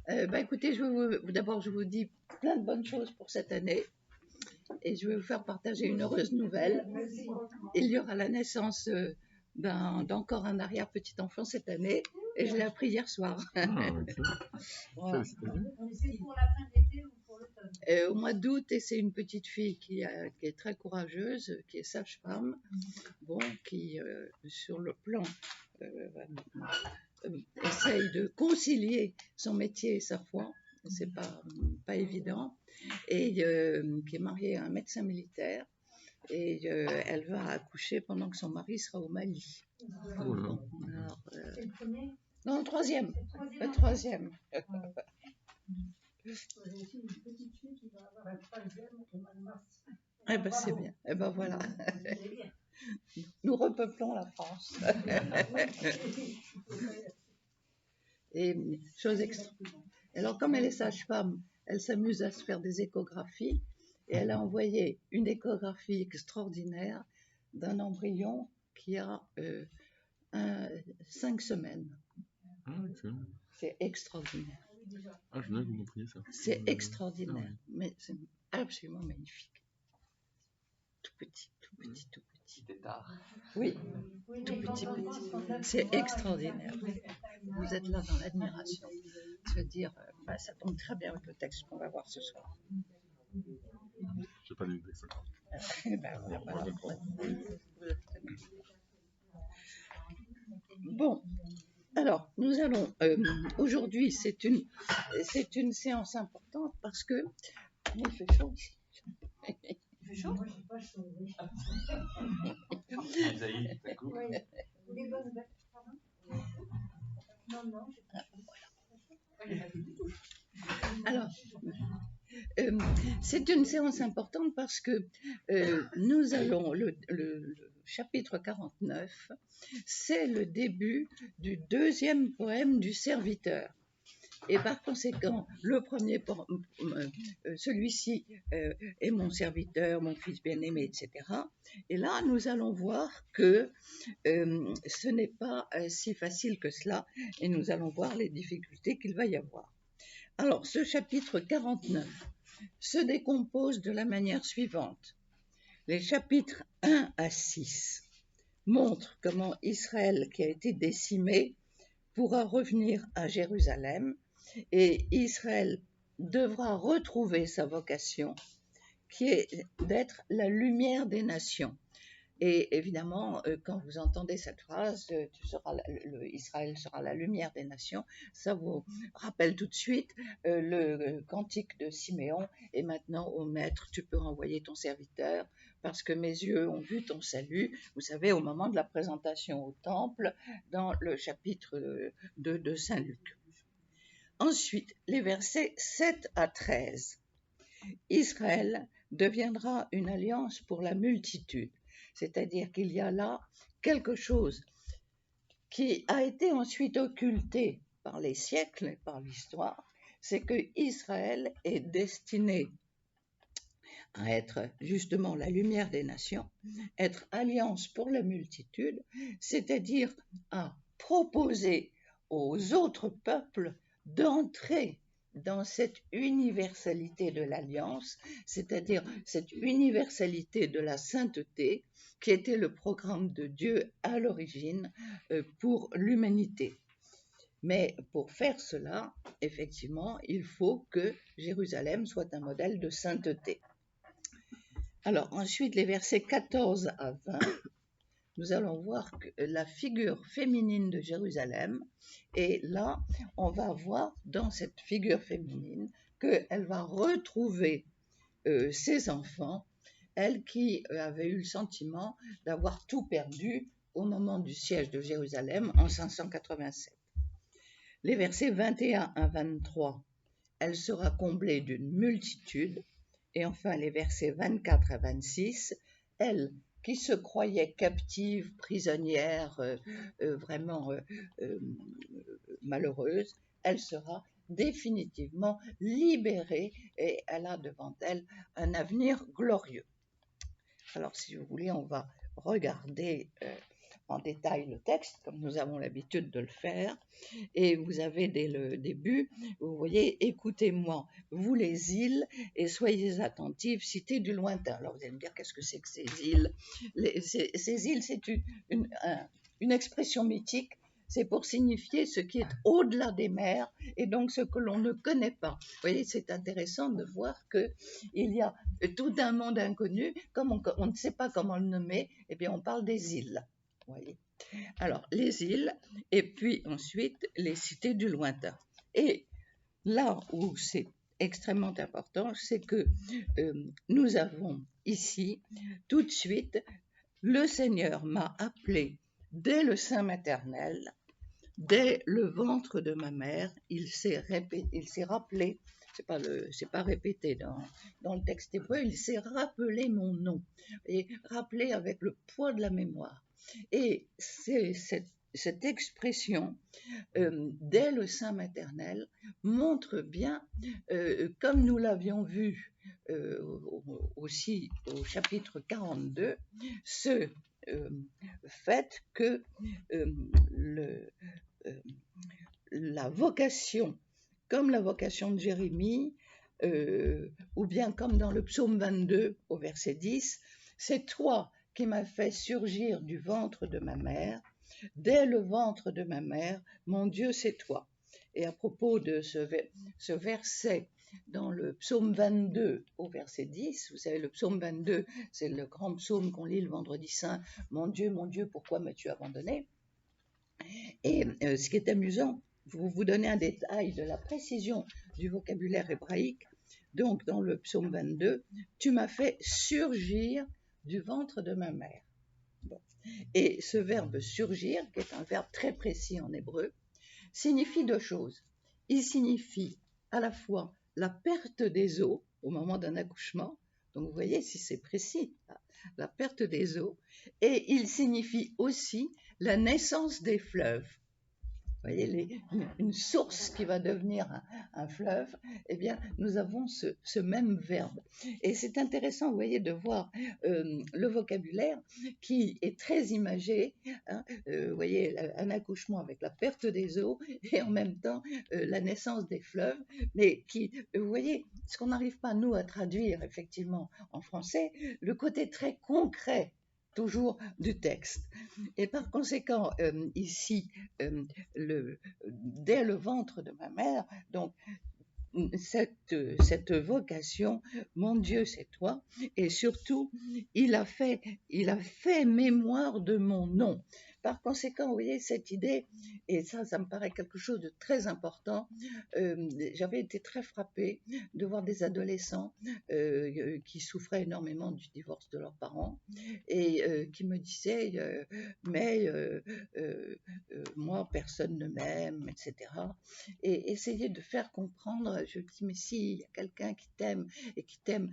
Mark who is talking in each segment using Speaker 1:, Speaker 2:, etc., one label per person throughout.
Speaker 1: Écoutez, d'abord, je vous dis plein de bonnes choses pour cette année et je vais vous faire partager une heureuse nouvelle. Il y aura la naissance d'encore un arrière-petit-enfant cette année et je l'ai appris hier soir. Voilà.
Speaker 2: C'est pour la fin de l'été ou pour l'automne?
Speaker 1: Au mois d'août, et c'est une petite fille qui est très courageuse, qui est sage-femme, qui, sur le plan, essaye de concilier son métier et sa foi. C'est pas évident. Et qui est mariée à un médecin militaire. Et elle va accoucher pendant que son mari sera au Mali.
Speaker 2: Alors, c'est le premier?
Speaker 1: Non, le troisième.
Speaker 2: Le
Speaker 1: troisième.
Speaker 2: J'ai aussi une petite fille qui va avoir un troisième au mois de mars.
Speaker 1: C'est bien. Voilà. Nous repeuplons la France. Et chose extra. Alors, comme elle est sage-femme, elle s'amuse à se faire des échographies et elle a envoyé une échographie extraordinaire d'un embryon qui a 5 semaines. C'est extraordinaire.
Speaker 3: Je voudrais que vous montriez ça.
Speaker 1: C'est extraordinaire, mais c'est absolument magnifique. Tout petit.
Speaker 3: Petit tétard.
Speaker 1: Oui, tout petit. C'est extraordinaire. Vous êtes là dans l'admiration. Je veux dire, ça tombe très bien avec le texte qu'on va voir ce soir.
Speaker 3: J'ai pas lu le texte encore.
Speaker 1: Alors, nous allons aujourd'hui, c'est une séance importante parce que il fait chaud ici.
Speaker 2: Il fait chaud? Moi, je sais pas chaud.
Speaker 3: Isaïe, ça coupe.
Speaker 2: Les bonnes bêtes, pardon? Non, j'ai pas chaud.
Speaker 1: Alors, c'est une séance importante parce que nous allons, le chapitre 49, c'est le début du deuxième poème du serviteur. Et par conséquent, le premier, celui-ci est mon serviteur, mon fils bien-aimé, etc. Et là, nous allons voir que ce n'est pas si facile que cela, et nous allons voir les difficultés qu'il va y avoir. Alors, ce chapitre 49 se décompose de la manière suivante. Les chapitres 1 à 6 montrent comment Israël, qui a été décimé, pourra revenir à Jérusalem, et Israël devra retrouver sa vocation, qui est d'être la lumière des nations. Et évidemment, quand vous entendez cette phrase, Israël sera la lumière des nations, ça vous rappelle tout de suite le cantique de Siméon. Et maintenant, ô maître, tu peux renvoyer ton serviteur, parce que mes yeux ont vu ton salut. Vous savez, au moment de la présentation au temple, dans le chapitre 2 de Saint Luc. Ensuite, les versets 7 à 13. Israël deviendra une alliance pour la multitude. C'est-à-dire qu'il y a là quelque chose qui a été ensuite occulté par les siècles et par l'histoire, c'est que Israël est destiné à être justement la lumière des nations, être alliance pour la multitude, c'est-à-dire à proposer aux autres peuples d'entrer dans cette universalité de l'alliance, c'est-à-dire cette universalité de la sainteté qui était le programme de Dieu à l'origine pour l'humanité. Mais pour faire cela, effectivement, il faut que Jérusalem soit un modèle de sainteté. Alors ensuite, les versets 14 à 20, nous allons voir que la figure féminine de Jérusalem, et là, on va voir dans cette figure féminine qu'elle va retrouver ses enfants, elle qui avait eu le sentiment d'avoir tout perdu au moment du siège de Jérusalem en 587. Les versets 21 à 23, elle sera comblée d'une multitude. Et enfin, les versets 24 à 26, elle qui se croyait captive, prisonnière, vraiment malheureuse, elle sera définitivement libérée et elle a devant elle un avenir glorieux. Alors, si vous voulez, on va regarder en détail le texte, comme nous avons l'habitude de le faire. Et vous avez dès le début, vous voyez, écoutez-moi, vous les îles, et soyez attentifs, cité du lointain. Alors vous allez me dire, qu'est-ce que c'est que ces îles? Ces îles, c'est une expression mythique. C'est pour signifier ce qui est au-delà des mers et donc ce que l'on ne connaît pas. Vous voyez, c'est intéressant de voir qu'il y a tout un monde inconnu, comme on ne sait pas comment le nommer, eh bien on parle des îles. Vous voyez. Alors, les îles, et puis ensuite les cités du lointain. Et là où c'est extrêmement important, c'est que nous avons ici, tout de suite, le Seigneur m'a appelé dès le sein maternel, dès le ventre de ma mère, il s'est rappelé, c'est pas répété dans le texte hébreu, il s'est rappelé mon nom, et rappelé avec le poids de la mémoire. Et c'est cette expression, dès le sein maternel, montre bien, comme nous l'avions vu aussi au chapitre 42, ce fait que la vocation, comme la vocation de Jérémie, ou bien comme dans le psaume 22 au verset 10, c'est toi qui m'as fait surgir du ventre de ma mère, dès le ventre de ma mère, mon Dieu, c'est toi. Et à propos de ce verset dans le psaume 22 au verset 10, vous savez, le psaume 22, c'est le grand psaume qu'on lit le vendredi saint, mon Dieu, pourquoi m'as-tu abandonné? Et ce qui est amusant, vous donner un détail de la précision du vocabulaire hébraïque. Donc, dans le psaume 22, tu m'as fait surgir du ventre de ma mère. Bon. Et ce verbe surgir, qui est un verbe très précis en hébreu, signifie deux choses. Il signifie à la fois la perte des os au moment d'un accouchement, donc vous voyez si c'est précis, la perte des os, et il signifie aussi la naissance des fleuves. Vous voyez, une source qui va devenir un fleuve, eh bien, nous avons ce même verbe. Et c'est intéressant, vous voyez, de voir le vocabulaire qui est très imagé. Hein, vous voyez, un accouchement avec la perte des os et en même temps la naissance des fleuves, mais qui, vous voyez, ce qu'on n'arrive pas, nous, à traduire effectivement en français, le côté très concret toujours du texte. Et par conséquent, ici, dès le ventre de ma mère, donc cette vocation, mon Dieu, c'est toi, et surtout, il a fait mémoire de mon nom. Par conséquent, vous voyez, cette idée, et ça me paraît quelque chose de très important, j'avais été très frappée de voir des adolescents qui souffraient énormément du divorce de leurs parents et qui me disaient mais moi, personne ne m'aime, etc. Et essayer de faire comprendre, je dis, mais si, il y a quelqu'un qui t'aime et qui t'aime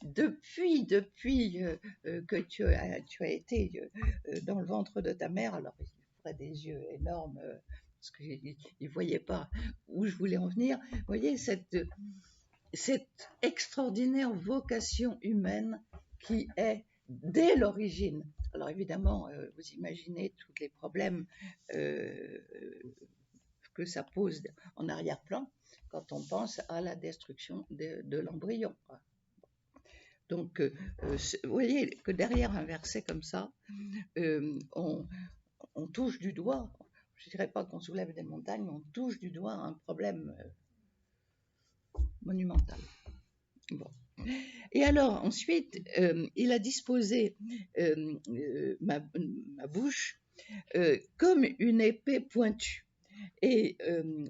Speaker 1: depuis que tu as été dans le ventre de ta mère. Alors, il ferait des yeux énormes parce qu'il ne voyait pas où je voulais en venir. Vous voyez, cette extraordinaire vocation humaine qui est dès l'origine. Alors évidemment, vous imaginez tous les problèmes que ça pose en arrière-plan quand on pense à la destruction de l'embryon. Donc, vous voyez que derrière un verset comme ça, on touche du doigt, je ne dirais pas qu'on soulève des montagnes, mais on touche du doigt un problème monumental. Bon. Et alors, ensuite, il a disposé ma bouche comme une épée pointue. Et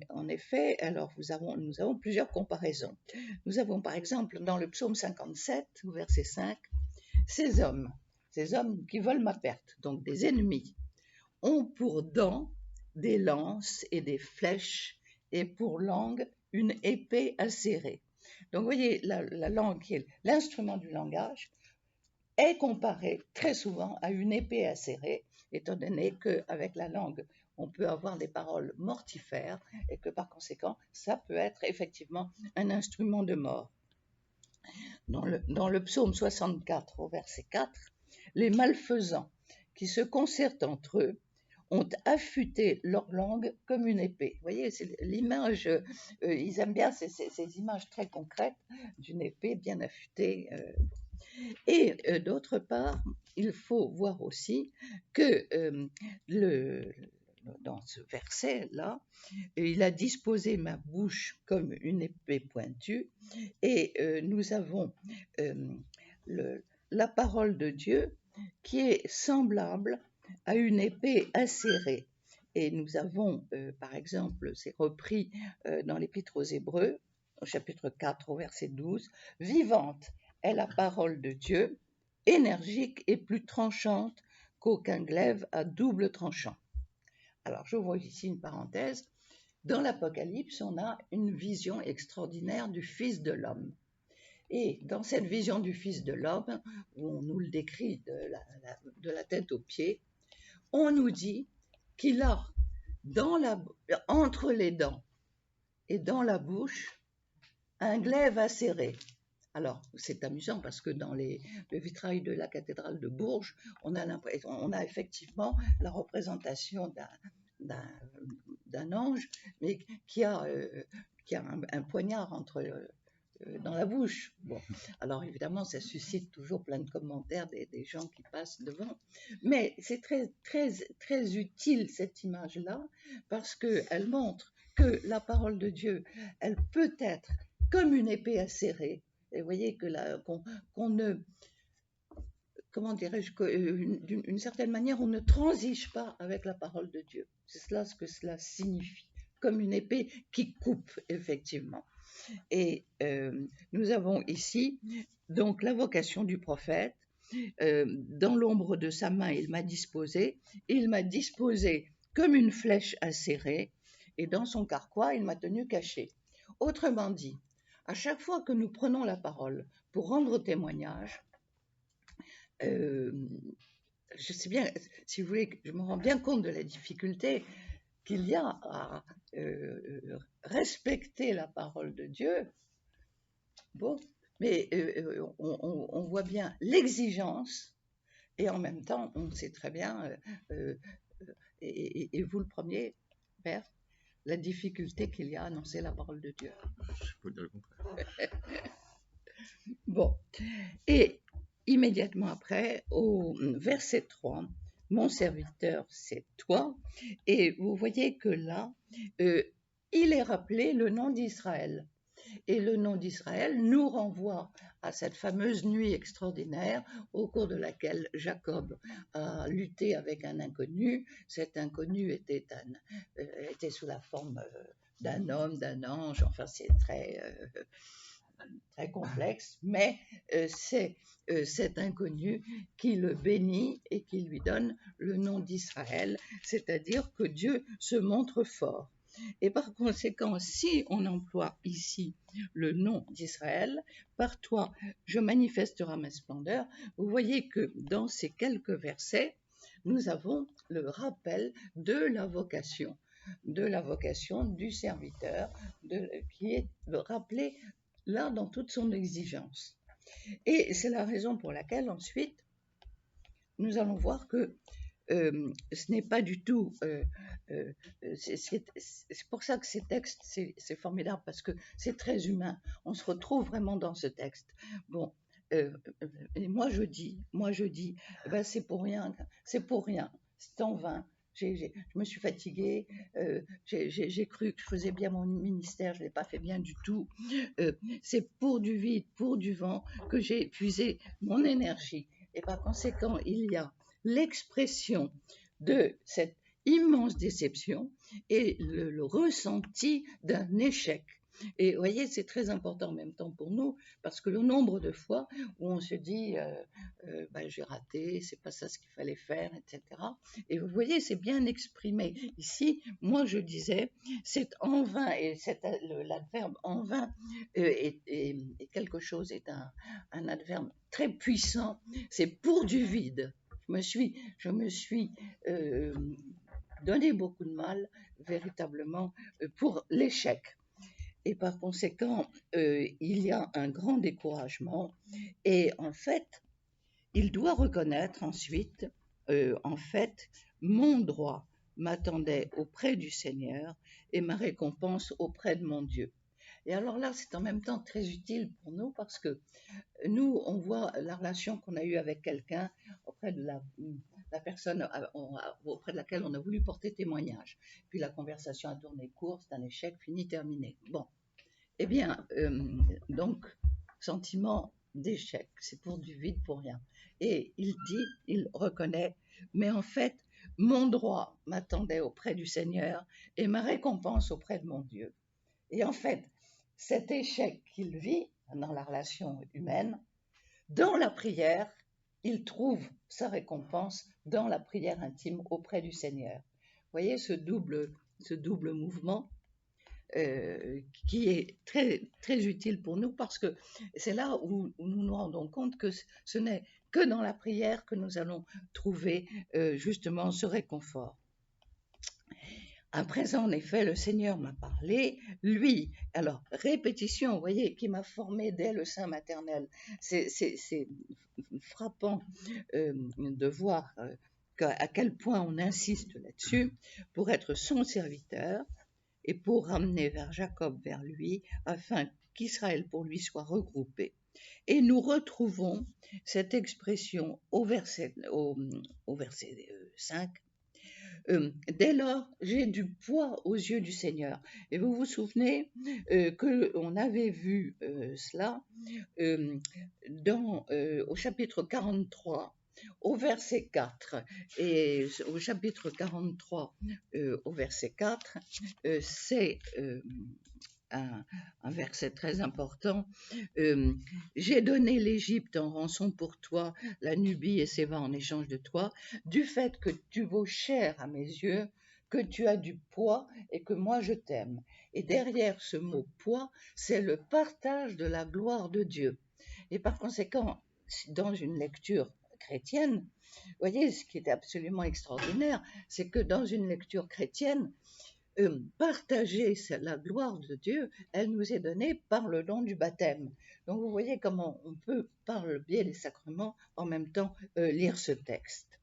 Speaker 1: en effet, alors nous avons plusieurs comparaisons. Nous avons par exemple dans le psaume 57, au verset 5, ces hommes qui veulent ma perte, donc des ennemis, ont pour dents des lances et des flèches et pour langue une épée acérée. Donc vous voyez, la langue qui est l'instrument du langage est comparée très souvent à une épée acérée, étant donné qu'avec la langue, on peut avoir des paroles mortifères et que par conséquent, ça peut être effectivement un instrument de mort. Dans le psaume 64, au verset 4, les malfaisants qui se concertent entre eux ont affûté leur langue comme une épée. Vous voyez, c'est l'image, ils aiment bien ces images très concrètes d'une épée bien affûtée. Et d'autre part, il faut voir aussi que dans ce verset-là, il a disposé ma bouche comme une épée pointue, et nous avons la parole de Dieu qui est semblable à une épée acérée. Et nous avons, par exemple, c'est repris dans l'Épître aux Hébreux, au chapitre 4, au verset 12, « Vivante est la parole de Dieu, énergique et plus tranchante qu'aucun glaive à double tranchant. » Alors, je vois ici une parenthèse. Dans l'Apocalypse, on a une vision extraordinaire du Fils de l'homme. Et dans cette vision du Fils de l'homme, où on nous le décrit de la tête aux pieds, on nous dit qu'il a entre les dents et dans la bouche un glaive acéré. Alors, c'est amusant parce que dans le vitrail de la cathédrale de Bourges, on a effectivement la représentation d'un ange, mais qui a un poignard dans la bouche. Bon, alors évidemment, ça suscite toujours plein de commentaires des gens qui passent devant, mais c'est très, très, très utile cette image-là, parce qu'elle montre que la parole de Dieu, elle peut être comme une épée acérée. Et vous voyez qu'on ne, comment dirais-je, d'une certaine manière, on ne transige pas avec la parole de Dieu. C'est cela ce que cela signifie, comme une épée qui coupe, effectivement. Et nous avons ici donc la vocation du prophète. Dans l'ombre de sa main, il m'a disposé comme une flèche acérée, et dans son carquois, il m'a tenu caché. Autrement dit, à chaque fois que nous prenons la parole pour rendre témoignage, je sais bien, si vous voulez, je me rends bien compte de la difficulté qu'il y a à respecter la parole de Dieu. Bon, mais on voit bien l'exigence, et en même temps, on sait très bien, et vous le premier, Père, la difficulté qu'il y a à annoncer la parole de Dieu.
Speaker 3: Je peux dire le contraire.
Speaker 1: Bon, et immédiatement après, au verset 3, « Mon serviteur, c'est toi », et vous voyez que là, il est rappelé le nom d'Israël. Et le nom d'Israël nous renvoie à cette fameuse nuit extraordinaire au cours de laquelle Jacob a lutté avec un inconnu. Cet inconnu était sous la forme d'un homme, d'un ange, enfin c'est très complexe, mais c'est cet inconnu qui le bénit et qui lui donne le nom d'Israël, c'est-à-dire que Dieu se montre fort. Et par conséquent, si on emploie ici le nom d'Israël, par toi je manifesterai ma splendeur, vous voyez que dans ces quelques versets, nous avons le rappel de la vocation du serviteur, qui est rappelé là dans toute son exigence. Et c'est la raison pour laquelle ensuite, nous allons voir que ce n'est pas du tout, c'est pour ça que ces textes, c'est formidable, parce que c'est très humain, on se retrouve vraiment dans ce texte. Bon, et moi je dis, ben c'est pour rien, c'est en vain. Je me suis fatiguée, j'ai cru que je faisais bien mon ministère, je ne l'ai pas fait bien du tout. C'est pour du vide, pour du vent que j'ai épuisé mon énergie. Et par conséquent, il y a l'expression de cette immense déception et le ressenti d'un échec. Et vous voyez, c'est très important en même temps pour nous, parce que le nombre de fois où on se dit j'ai raté, c'est pas ça ce qu'il fallait faire, etc. Et vous voyez, c'est bien exprimé. Ici, moi je disais, c'est en vain, et l'adverbe en vain est quelque chose, est un adverbe très puissant, c'est pour du vide. Je me suis donné beaucoup de mal, véritablement, pour l'échec. Et par conséquent, il y a un grand découragement. Et en fait, il doit reconnaître ensuite en fait, mon droit m'attendait auprès du Seigneur et ma récompense auprès de mon Dieu. Et alors là, c'est en même temps très utile pour nous parce que nous, on voit la relation qu'on a eue avec quelqu'un auprès de la personne auprès de laquelle on a voulu porter témoignage. Puis la conversation a tourné court, c'est un échec, fini, terminé. Bon, eh bien, donc, sentiment d'échec, c'est pour du vide, pour rien. Et il reconnaît, mais en fait, mon droit m'attendait auprès du Seigneur et ma récompense auprès de mon Dieu. Et en fait, cet échec qu'il vit dans la relation humaine, dans la prière, il trouve sa récompense dans la prière intime auprès du Seigneur. Vous voyez ce double mouvement qui est très, très utile pour nous parce que c'est là où nous nous rendons compte que ce n'est que dans la prière que nous allons trouver justement ce réconfort. À présent, en effet, le Seigneur m'a parlé, lui, alors répétition, vous voyez, qui m'a formé dès le sein maternel. C'est frappant de voir à quel point on insiste là-dessus pour être son serviteur et pour ramener vers Jacob vers lui, afin qu'Israël pour lui soit regroupé. Et nous retrouvons cette expression au verset 5. Dès lors, j'ai du poids aux yeux du Seigneur. Et vous vous souvenez qu'on avait vu cela au chapitre 43, au verset 4. Et au chapitre 43, au verset 4, c'est un verset très important. J'ai donné l'Égypte en rançon pour toi, la Nubie et Séba en échange de toi, du fait que tu vaux cher à mes yeux, que tu as du poids et que moi je t'aime. Et derrière ce mot poids, c'est le partage de la gloire de Dieu. Et par conséquent, dans une lecture chrétienne, vous voyez, ce qui est absolument extraordinaire, c'est que dans une lecture chrétienne, partager la gloire de Dieu, elle nous est donnée par le don du baptême. Donc vous voyez comment on peut, par le biais des sacrements, en même temps lire ce texte.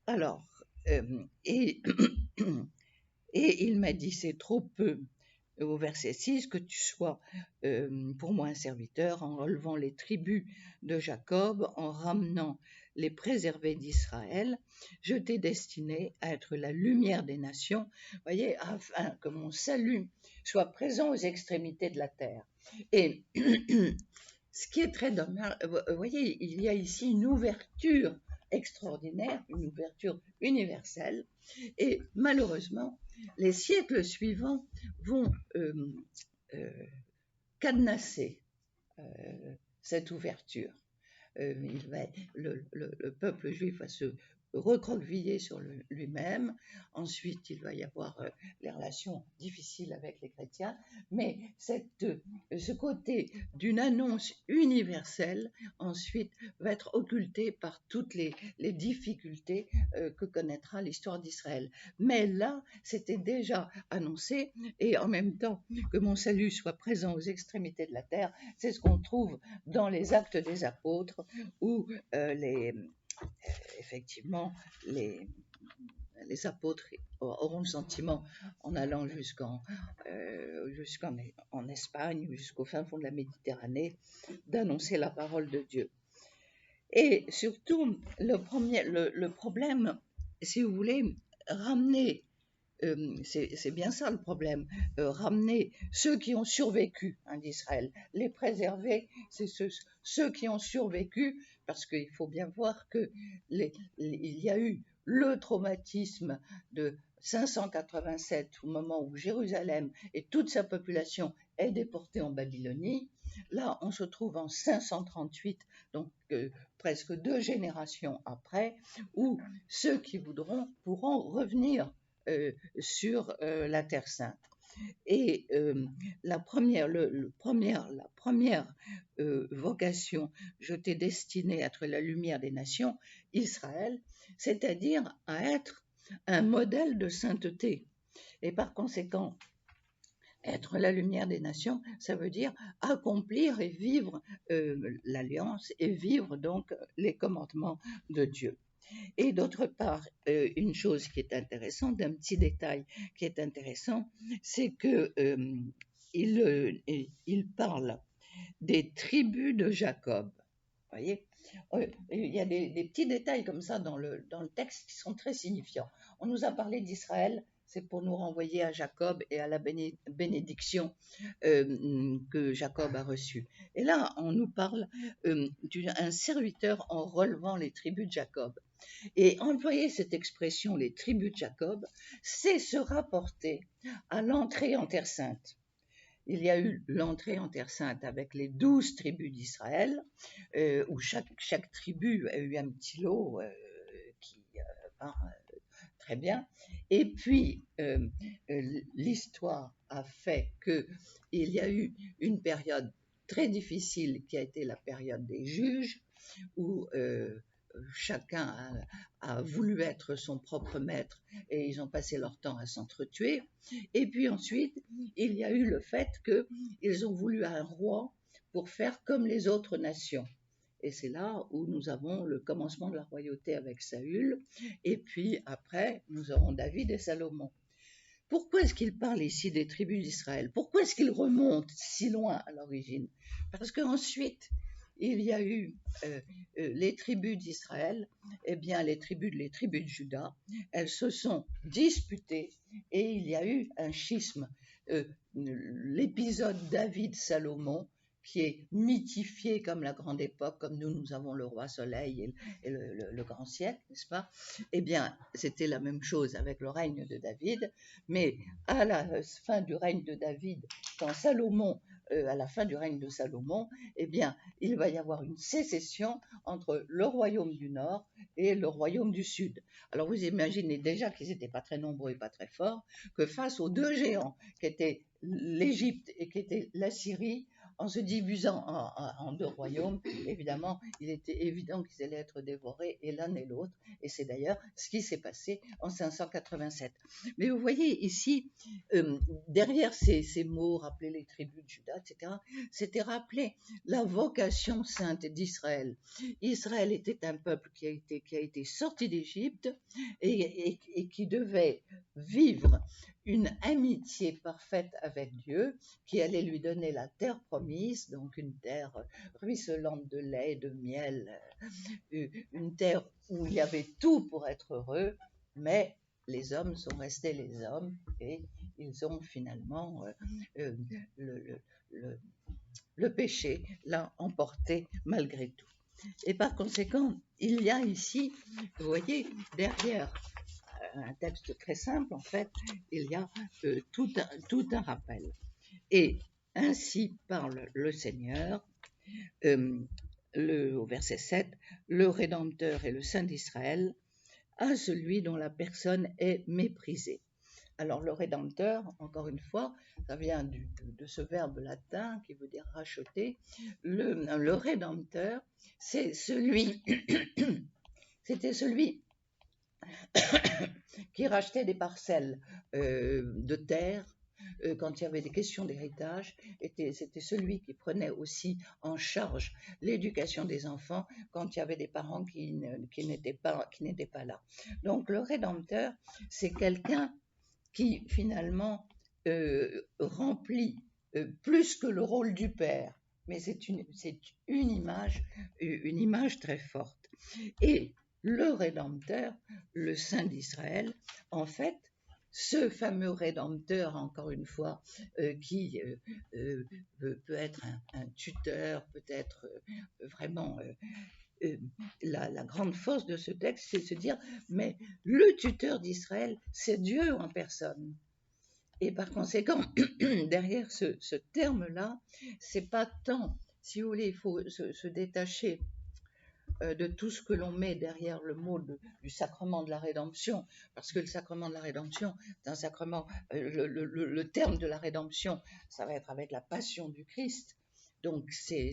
Speaker 1: Alors, et il m'a dit, c'est trop peu, au verset 6, que tu sois pour moi un serviteur, en relevant les tribus de Jacob, en ramenant les préservés d'Israël. Je t'ai destiné à être la lumière des nations, voyez, afin que mon salut soit présent aux extrémités de la terre. Et ce qui est très dommage, vous voyez, il y a ici une ouverture extraordinaire, une ouverture universelle, et malheureusement, les siècles suivants vont cadenasser cette ouverture. Le peuple juif va se recroqueviller sur lui-même. Ensuite, il va y avoir les relations difficiles avec les chrétiens. Mais ce côté d'une annonce universelle, ensuite, va être occulté par toutes les difficultés que connaîtra l'histoire d'Israël. Mais là, c'était déjà annoncé, et en même temps que mon salut soit présent aux extrémités de la terre, c'est ce qu'on trouve dans les Actes des Apôtres, où effectivement les apôtres auront le sentiment, en allant jusqu'en Espagne, jusqu'au fin fond de la Méditerranée, d'annoncer la parole de Dieu. Et surtout, le problème, si vous voulez, ramener, c'est bien ça le problème, ramener ceux qui ont survécu d'Israël, les préserver, c'est ceux qui ont survécu, parce qu'il faut bien voir qu'il y a eu le traumatisme de 587, au moment où Jérusalem et toute sa population est déportée en Babylonie. Là, on se trouve en 538, donc presque 2 générations après, où ceux qui voudront pourront revenir sur la Terre Sainte. Et la première vocation, je t'ai destiné à être la lumière des nations, Israël, c'est-à-dire à être un modèle de sainteté. Et par conséquent, être la lumière des nations, ça veut dire accomplir et vivre l'alliance et vivre donc les commandements de Dieu. Et d'autre part, une chose qui est intéressante, un petit détail qui est intéressant, c'est que il parle des tribus de Jacob. Vous voyez, il y a des petits détails comme ça dans le texte qui sont très signifiants. On nous a parlé d'Israël, c'est pour nous renvoyer à Jacob et à la bénédiction que Jacob a reçue. Et là, on nous parle d'un serviteur en relevant les tribus de Jacob. Et employer cette expression, les tribus de Jacob, c'est se rapporter à l'entrée en Terre Sainte. Il y a eu l'entrée en Terre Sainte avec les 12 tribus d'Israël, où chaque tribu a eu un petit lot qui part très bien. Et puis, l'histoire a fait qu'il y a eu une période très difficile qui a été la période des juges, où chacun a voulu être son propre maître et ils ont passé leur temps à s'entretuer. Et puis ensuite, il y a eu le fait qu'ils ont voulu un roi pour faire comme les autres nations. Et c'est là où nous avons le commencement de la royauté avec Saül. Et puis après, nous aurons David et Salomon. Pourquoi est-ce qu'il parle ici des tribus d'Israël? Pourquoi est-ce qu'il remonte si loin à l'origine? Parce qu'ensuite, il y a eu les tribus d'Israël, eh bien les tribus de Juda, elles se sont disputées et il y a eu un schisme. L'épisode David-Salomon, qui est mythifié comme la grande époque, comme nous avons le roi soleil et le grand siècle, n'est-ce pas? Eh bien, c'était la même chose avec le règne de David, mais à la fin du règne de David, quand Salomon à la fin du règne de Salomon, eh bien, il va y avoir une sécession entre le royaume du Nord et le royaume du Sud. Alors, vous imaginez déjà qu'ils n'étaient pas très nombreux et pas très forts, que face aux deux géants, qui étaient l'Égypte et qui était la Syrie, en se divisant en deux royaumes, évidemment, il était évident qu'ils allaient être dévorés, et l'un et l'autre, et c'est d'ailleurs ce qui s'est passé en 587. Mais vous voyez ici, derrière ces mots, rappeler les tribus de Juda, etc., c'était rappeler la vocation sainte d'Israël. Israël était un peuple qui a été sorti d'Égypte et qui devait vivre une amitié parfaite avec Dieu, qui allait lui donner la terre promise, donc une terre ruisselante de lait et de miel, une terre où il y avait tout pour être heureux, mais les hommes sont restés les hommes et ils ont finalement le péché l'a emporté malgré tout. Et par conséquent, il y a ici, vous voyez, derrière un texte très simple, en fait, il y a tout un rappel. Et ainsi parle le Seigneur, au verset 7, le Rédempteur et le Saint d'Israël, à celui dont la personne est méprisée. Alors le Rédempteur, encore une fois, ça vient de ce verbe latin qui veut dire racheter. Le Rédempteur, c'est celui, c'était celui qui rachetait des parcelles de terre quand il y avait des questions d'héritage. C'était celui qui prenait aussi en charge l'éducation des enfants quand il y avait des parents qui n'étaient pas là. Donc le Rédempteur, c'est quelqu'un qui finalement remplit plus que le rôle du père, mais c'est une image très forte. Et le Rédempteur, le Saint d'Israël, en fait, ce fameux Rédempteur, encore une fois, qui peut être un tuteur, peut-être vraiment la grande force de ce texte, c'est de se dire, mais le tuteur d'Israël, c'est Dieu en personne. Et par conséquent, derrière ce terme-là, c'est pas tant, si vous voulez, il faut se détacher de tout ce que l'on met derrière le mot du sacrement de la rédemption, parce que le sacrement de la rédemption, c'est un sacrement, le terme de la rédemption, ça va être avec la passion du Christ, donc c'est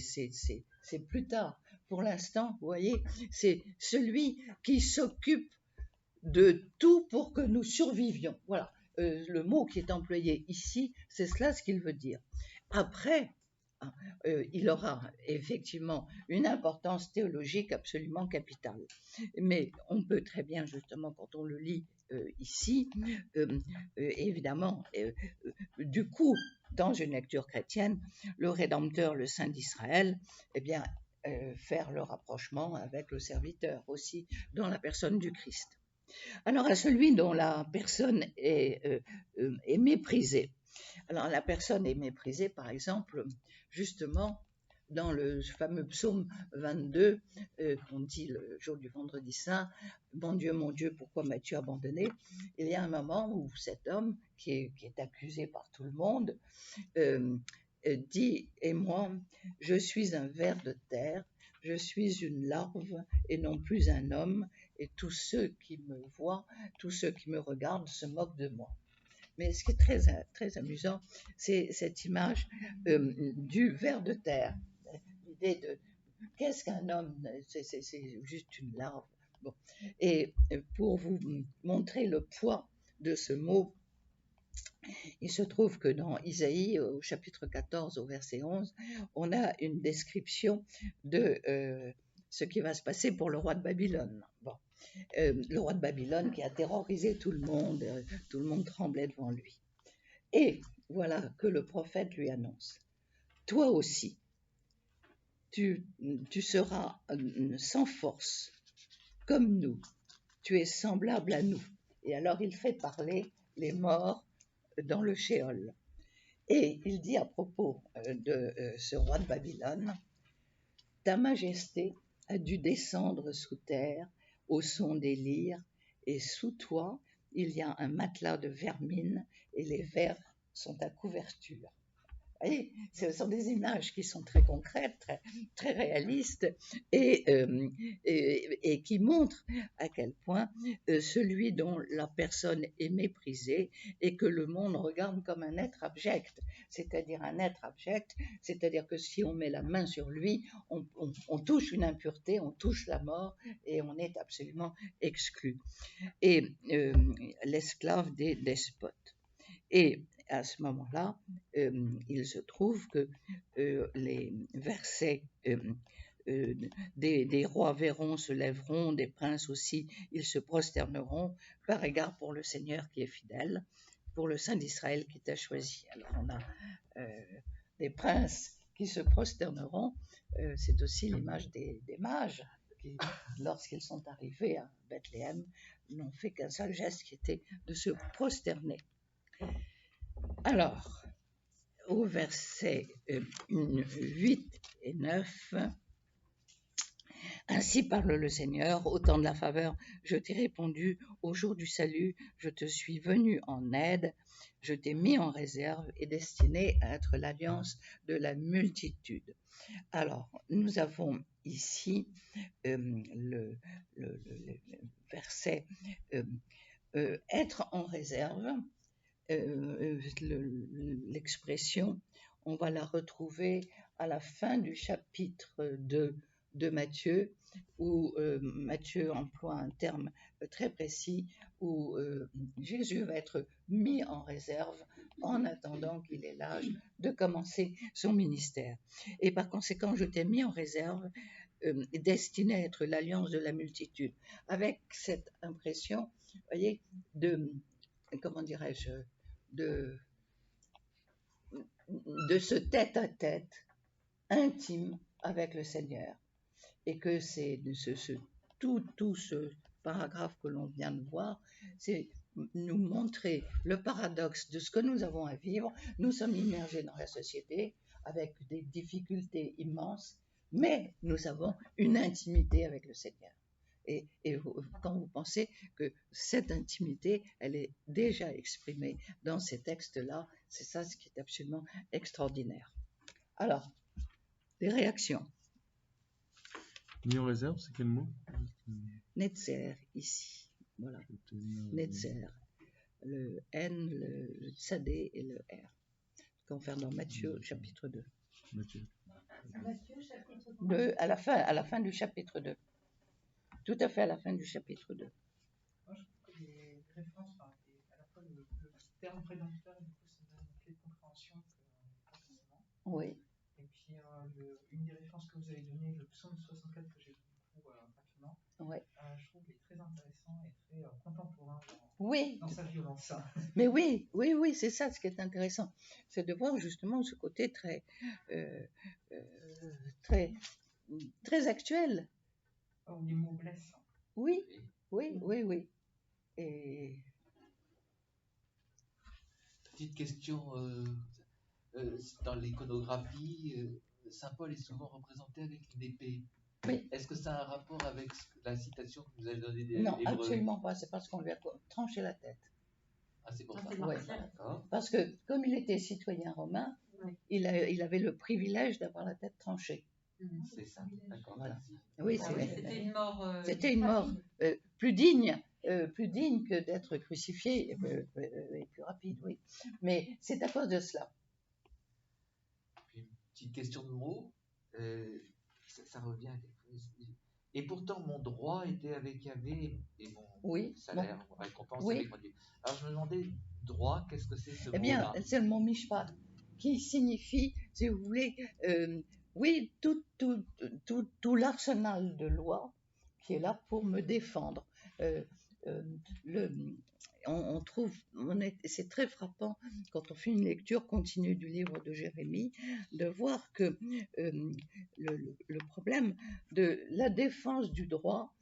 Speaker 1: plus tard. Pour l'instant, vous voyez, c'est celui qui s'occupe de tout pour que nous survivions. Voilà, le mot qui est employé ici, c'est cela ce qu'il veut dire. Après, il aura effectivement une importance théologique absolument capitale. Mais on peut très bien, justement, quand on le lit ici, évidemment, du coup, dans une lecture chrétienne, le Rédempteur, le Saint d'Israël, eh bien, faire le rapprochement avec le serviteur aussi, dans la personne du Christ. Alors, à celui dont la personne est méprisée. Alors, la personne est méprisée, par exemple, justement, dans le fameux psaume 22, qu'on dit le jour du vendredi saint, « Mon Dieu, pourquoi m'as-tu abandonné ?» Il y a un moment où cet homme, qui est accusé par tout le monde, dit « Et moi, je suis un ver de terre, je suis une larve et non plus un homme, et tous ceux qui me voient, tous ceux qui me regardent se moquent de moi. » Mais ce qui est très, très amusant, c'est cette image du ver de terre. L'idée de qu'est-ce qu'un homme? C'est juste une larve. Bon. Et pour vous montrer le poids de ce mot, il se trouve que dans Isaïe, au chapitre 14, au verset 11, on a une description de ce qui va se passer pour le roi de Babylone. Bon. Le roi de Babylone qui a terrorisé tout le monde tremblait devant lui. Et voilà que le prophète lui annonce, toi aussi, tu seras sans force, comme nous, tu es semblable à nous. Et alors il fait parler les morts dans le Shéol. Et il dit à propos de ce roi de Babylone, ta majesté a dû descendre sous terre au son des lyres, et sous toi il y a un matelas de vermine, et les vers sont ta couverture. Vous voyez, ce sont des images qui sont très concrètes, très, très réalistes, et qui montrent à quel point celui dont la personne est méprisée et que le monde regarde comme un être abject, c'est-à-dire un être abject, c'est-à-dire que si on met la main sur lui, on touche une impureté, on touche la mort, et on est absolument exclu. Et l'esclave des despotes. Et à ce moment-là, il se trouve que les versets des rois verront, se lèveront, des princes aussi, ils se prosterneront par égard pour le Seigneur qui est fidèle, pour le Saint d'Israël qui t'a choisi. Alors on a des princes qui se prosterneront, c'est aussi l'image des mages qui, lorsqu'ils sont arrivés à Bethléem, n'ont fait qu'un seul geste qui était de se prosterner. Alors, au verset 8 et 9, ainsi parle le Seigneur, au temps de la faveur, je t'ai répondu, au jour du salut, je te suis venu en aide, je t'ai mis en réserve et destiné à être l'alliance de la multitude. Alors, nous avons ici le verset être en réserve. L'expression, on va la retrouver à la fin du chapitre 2 de Matthieu, où Matthieu emploie un terme très précis, où Jésus va être mis en réserve en attendant qu'il ait l'âge de commencer son ministère. Et par conséquent, je t'ai mis en réserve, destiné à être l'alliance de la multitude, avec cette impression, vous voyez, comment dirais-je, de ce tête-à-tête intime avec le Seigneur. Et que c'est tout ce paragraphe que l'on vient de voir, c'est nous montrer le paradoxe de ce que nous avons à vivre. Nous sommes immergés dans la société avec des difficultés immenses, mais nous avons une intimité avec le Seigneur. Et quand vous pensez que cette intimité, elle est déjà exprimée dans ces textes-là, c'est ça ce qui est absolument extraordinaire. Alors, les réactions.
Speaker 3: Mis en réserve, c'est quel mot?
Speaker 1: Netzer, ici. Voilà. Netzer. Le N, le Tsadé et le R. Qu'on fait dans Matthieu, chapitre 2.
Speaker 3: Matthieu,
Speaker 2: chapitre 2.
Speaker 1: À la fin du chapitre 2. Tout à fait à la fin du chapitre 2.
Speaker 2: Moi, je trouve que les références, à la fois le terme prédempteur, du coup, c'est une clé de compréhension que pas forcément.
Speaker 1: Oui.
Speaker 2: Et puis, qui est une des références que vous avez données, le psaume 64 que j'ai lu rapidement.
Speaker 1: Ouais.
Speaker 2: Je trouve qu'il est très intéressant et très contemporain
Speaker 1: Oui,
Speaker 2: dans sa violence.
Speaker 1: mais oui, c'est ça ce qui est intéressant. C'est de voir justement ce côté très, très, très actuel.
Speaker 2: Les mots blessent.
Speaker 1: Oui. Et
Speaker 4: Petite question, dans l'iconographie, Saint Paul est souvent représenté avec une épée.
Speaker 1: oui,
Speaker 4: Est-ce que ça a un rapport avec la citation que vous avez donnée des
Speaker 1: non,
Speaker 4: Hébreux?
Speaker 1: absolument pas. C'est parce qu'on lui a tranché la tête.
Speaker 4: Ah, c'est pour ça.
Speaker 1: Ouais.
Speaker 4: D'accord.
Speaker 1: Parce que comme il était citoyen romain,
Speaker 2: Oui.
Speaker 1: il avait le privilège d'avoir la tête tranchée.
Speaker 4: C'est ça. D'accord.
Speaker 1: Voilà.
Speaker 4: Merci.
Speaker 1: Oui,
Speaker 5: C'était une mort.
Speaker 1: c'était une mort plus digne que d'être crucifié, et plus rapide, oui. Mais c'est à cause de cela.
Speaker 4: Puis une petite question de mots. Ça revient à quelque chose. Et pourtant, mon droit était avec Yahvé et mon salaire, mon récompense avec mon Dieu. Alors je me demandais, droit, qu'est-ce que c'est ce
Speaker 1: Eh bien,
Speaker 4: mot-là?
Speaker 1: c'est le mot mishpat, qui signifie, si vous voulez, tout l'arsenal de loi qui est là pour me défendre. On trouve, c'est très frappant quand on fait une lecture continue du livre de Jérémie, de voir que le problème de la défense du droit,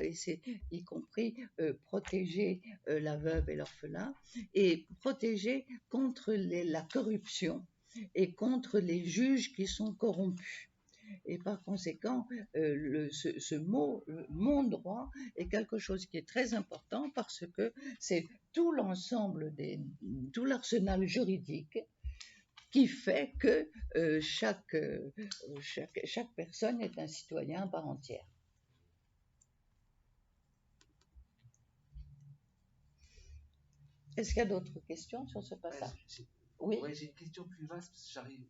Speaker 1: et c'est y compris protéger la veuve et l'orphelin, et protéger contre la corruption et contre les juges qui sont corrompus. Et par conséquent, ce mot, mon droit, est quelque chose qui est très important parce que c'est tout l'ensemble, tout l'arsenal juridique qui fait que chaque personne est un citoyen à part entière. Est-ce qu'il y a d'autres questions sur ce passage? Oui.
Speaker 4: Ouais, j'ai une question plus vaste parce que j'arrive.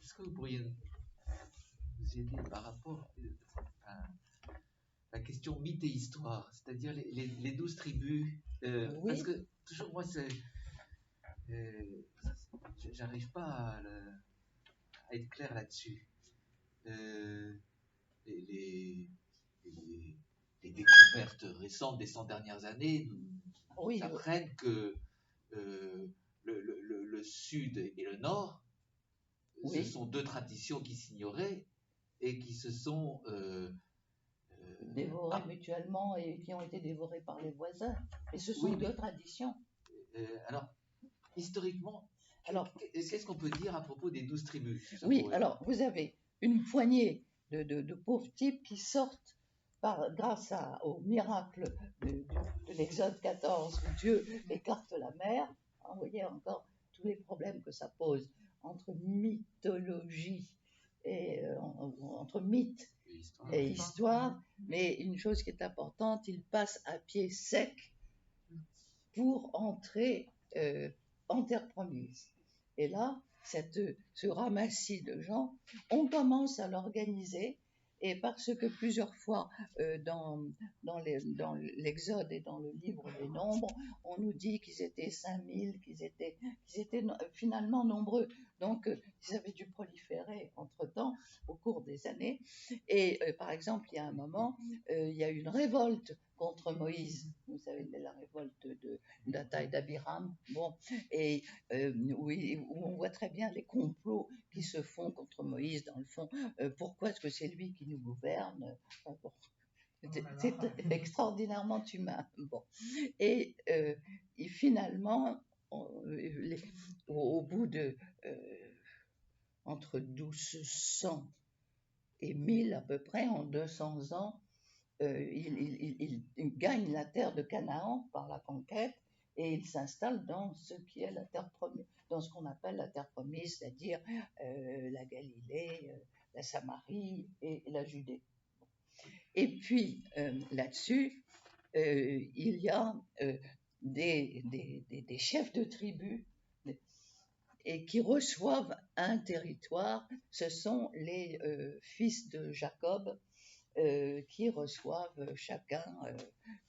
Speaker 4: Est-ce que vous pourriez nous aider par rapport à la question mythe et histoire, c'est-à-dire les 12 tribus?
Speaker 1: Oui.
Speaker 4: Parce que toujours moi, j'arrive pas à être clair là-dessus. Les découvertes récentes des 100 dernières années nous apprennent que le Sud et le Nord, ce sont deux traditions qui s'ignoraient et qui se sont
Speaker 1: dévorées mutuellement et qui ont été dévorées par les voisins. Et ce sont deux traditions.
Speaker 4: Alors, historiquement, qu'est-ce qu'on peut dire à propos des 12 tribus?
Speaker 1: Alors, vous avez une poignée de pauvres types qui sortent grâce au miracle de l'Exode 14, où Dieu écarte la mer. Vous voyez encore tous les problèmes que ça pose entre mythologie et entre mythe et histoire. Mais une chose qui est importante, ils passent à pied sec pour entrer en terre promise. Et là, ce ramassis de gens, on commence à l'organiser. Et parce que plusieurs fois dans l'Exode et dans le livre des Nombres, on nous dit qu'ils étaient 5000, qu'ils étaient finalement nombreux. Donc, ils avaient dû proliférer entre-temps au cours des années. Et par exemple, il y a un moment, il y a eu une révolte contre Moïse. Vous savez, la révolte de Dathaï d'Abiram. Bon, et où on voit très bien les complots qui se font contre Moïse dans le fond. Pourquoi est-ce que c'est lui qui nous gouverne? Bon, c'est extraordinairement humain. Bon. Et finalement, au bout de entre 1200 et 1000 à peu près, en 200 ans, il gagne la terre de Canaan par la conquête et il s'installe dans ce qui est la terre promise, dans ce qu'on appelle la terre promise, c'est-à-dire la Galilée, la Samarie et la Judée. Et puis là-dessus, il y a des chefs de tribus et qui reçoivent un territoire. Ce sont les fils de Jacob qui reçoivent chacun,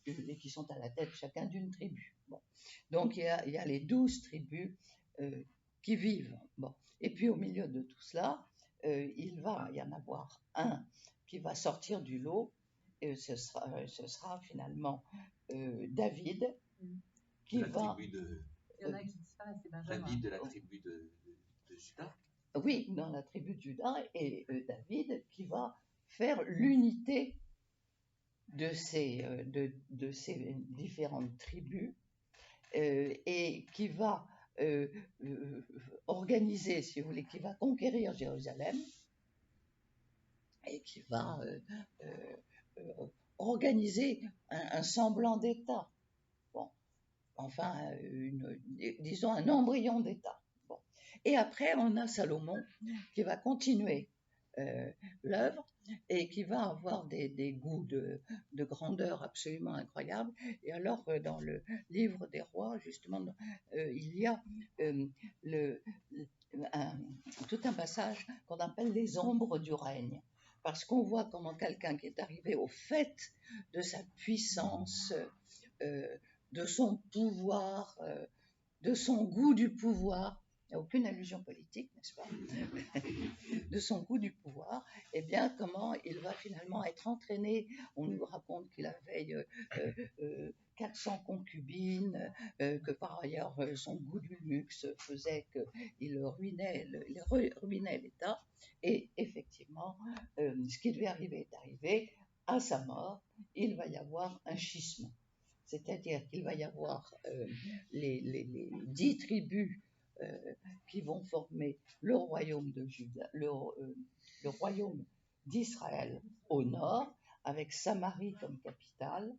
Speaker 1: et qui sont à la tête chacun d'une tribu. Bon. Donc il y a les 12 tribus qui vivent. Bon. Et puis au milieu de tout cela, il va y en avoir un qui va sortir du lot, et ce sera finalement David, qui va...
Speaker 5: Il y en a qui disparaissent, c'est Benjamin.
Speaker 4: David de la tribu de Juda.
Speaker 1: Oui, dans la tribu de Juda, et David qui va faire l'unité de ces différentes tribus, et qui va organiser, si vous voulez, qui va conquérir Jérusalem, et qui va organiser un semblant d'État. Bon, enfin, disons un embryon d'État. Bon. Et après, on a Salomon qui va continuer l'œuvre et qui va avoir des goûts de grandeur absolument incroyables. Et alors, dans le livre des rois, justement, il y a tout un passage qu'on appelle les ombres du règne. Parce qu'on voit comment quelqu'un qui est arrivé au fait de sa puissance, de son pouvoir, de son goût du pouvoir, il n'y a aucune allusion politique, n'est-ce pas, de son goût du pouvoir, et bien comment il va finalement être entraîné. On nous raconte qu'il avait 400 concubines, que par ailleurs son goût du luxe faisait qu'il ruinait l'État, et effectivement, ce qui devait arriver est arrivé. À sa mort, il va y avoir un schisme, c'est-à-dire qu'il va y avoir les 10 tribus qui vont former le royaume de Juda, le royaume d'Israël au nord, avec Samarie comme capitale,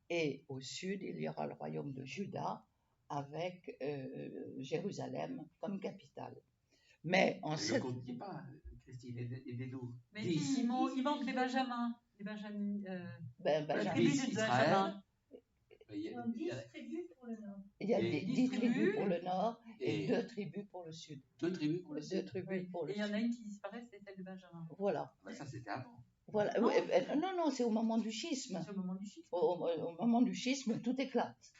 Speaker 1: et au sud, il y aura le royaume de Juda, avec Jérusalem comme capitale. Mais en
Speaker 4: Ne comptez pas, Christine, et des loups.
Speaker 5: Mais il manque les Benjamins. Les Benjamins. La tribu de Benjamin.
Speaker 6: Il y a 10 tribus pour le nord.
Speaker 1: Il y a 10 tribus pour le nord et 2 tribus pour le sud.
Speaker 4: 2 tribus pour le sud.
Speaker 5: Et il y en a une qui disparaît, c'est celle de Benjamin.
Speaker 1: Voilà.
Speaker 4: Ah, ça, c'était avant.
Speaker 1: Voilà. Non, c'est au moment du schisme.
Speaker 5: C'est au moment du schisme.
Speaker 1: Au moment du schisme, tout éclate.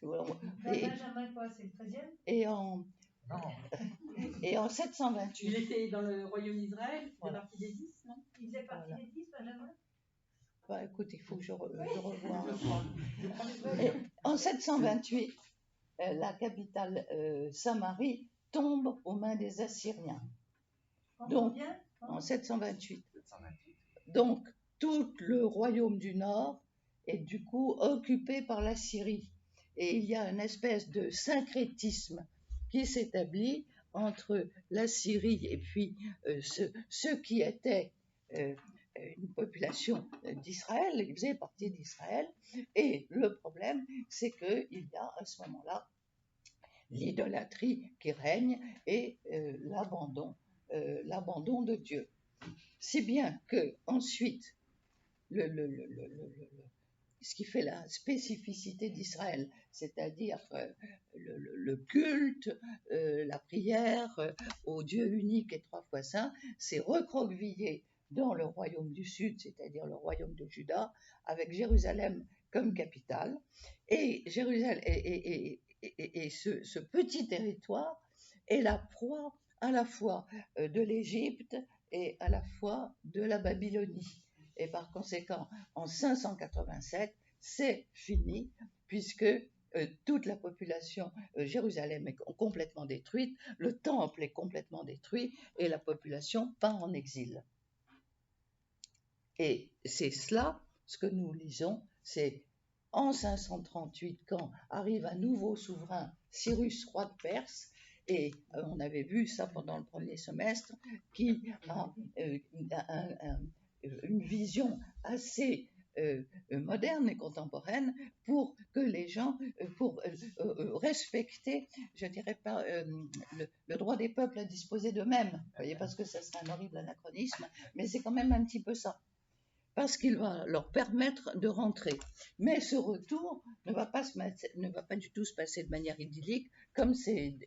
Speaker 6: Benjamin, quoi, c'est le 13e?
Speaker 1: Et en 728.
Speaker 5: Il était dans le royaume d'Israël, il faisait partie des 10, non?
Speaker 6: Il faisait partie des 10, Benjamin?
Speaker 1: Bah, écoute, il faut que je revoie. En 728, la capitale Samarie tombe aux mains des Assyriens. Donc, en 728. Donc, tout le royaume du Nord est du coup occupé par la Syrie. Et il y a une espèce de syncrétisme qui s'établit entre la Syrie et puis ceux qui étaient une population d'Israël, ils faisaient partie d'Israël. Et le problème, c'est qu'il y a à ce moment-là l'idolâtrie qui règne et l'abandon de Dieu. Si bien que ensuite, ce qui fait la spécificité d'Israël, c'est-à-dire le culte, la prière au Dieu unique et 3 fois saint, c'est recroquevillé dans le royaume du Sud, c'est-à-dire le royaume de Juda, avec Jérusalem comme capitale. Et Jérusalem et ce petit territoire est la proie à la fois de l'Égypte et à la fois de la Babylonie. Et par conséquent, en 587, c'est fini, puisque toute la population, Jérusalem est complètement détruite, le temple est complètement détruit, et la population part en exil. Et c'est cela, ce que nous lisons, c'est en 538, quand arrive un nouveau souverain, Cyrus, roi de Perse, et on avait vu ça pendant le premier semestre, qui a une vision assez moderne et contemporaine pour que les gens, pour respecter, je dirais pas, le droit des peuples à disposer d'eux-mêmes, vous voyez, parce que ça serait un horrible anachronisme, mais c'est quand même un petit peu ça. Parce qu'il va leur permettre de rentrer. Mais ce retour ne va pas du tout se passer de manière idyllique, comme c'est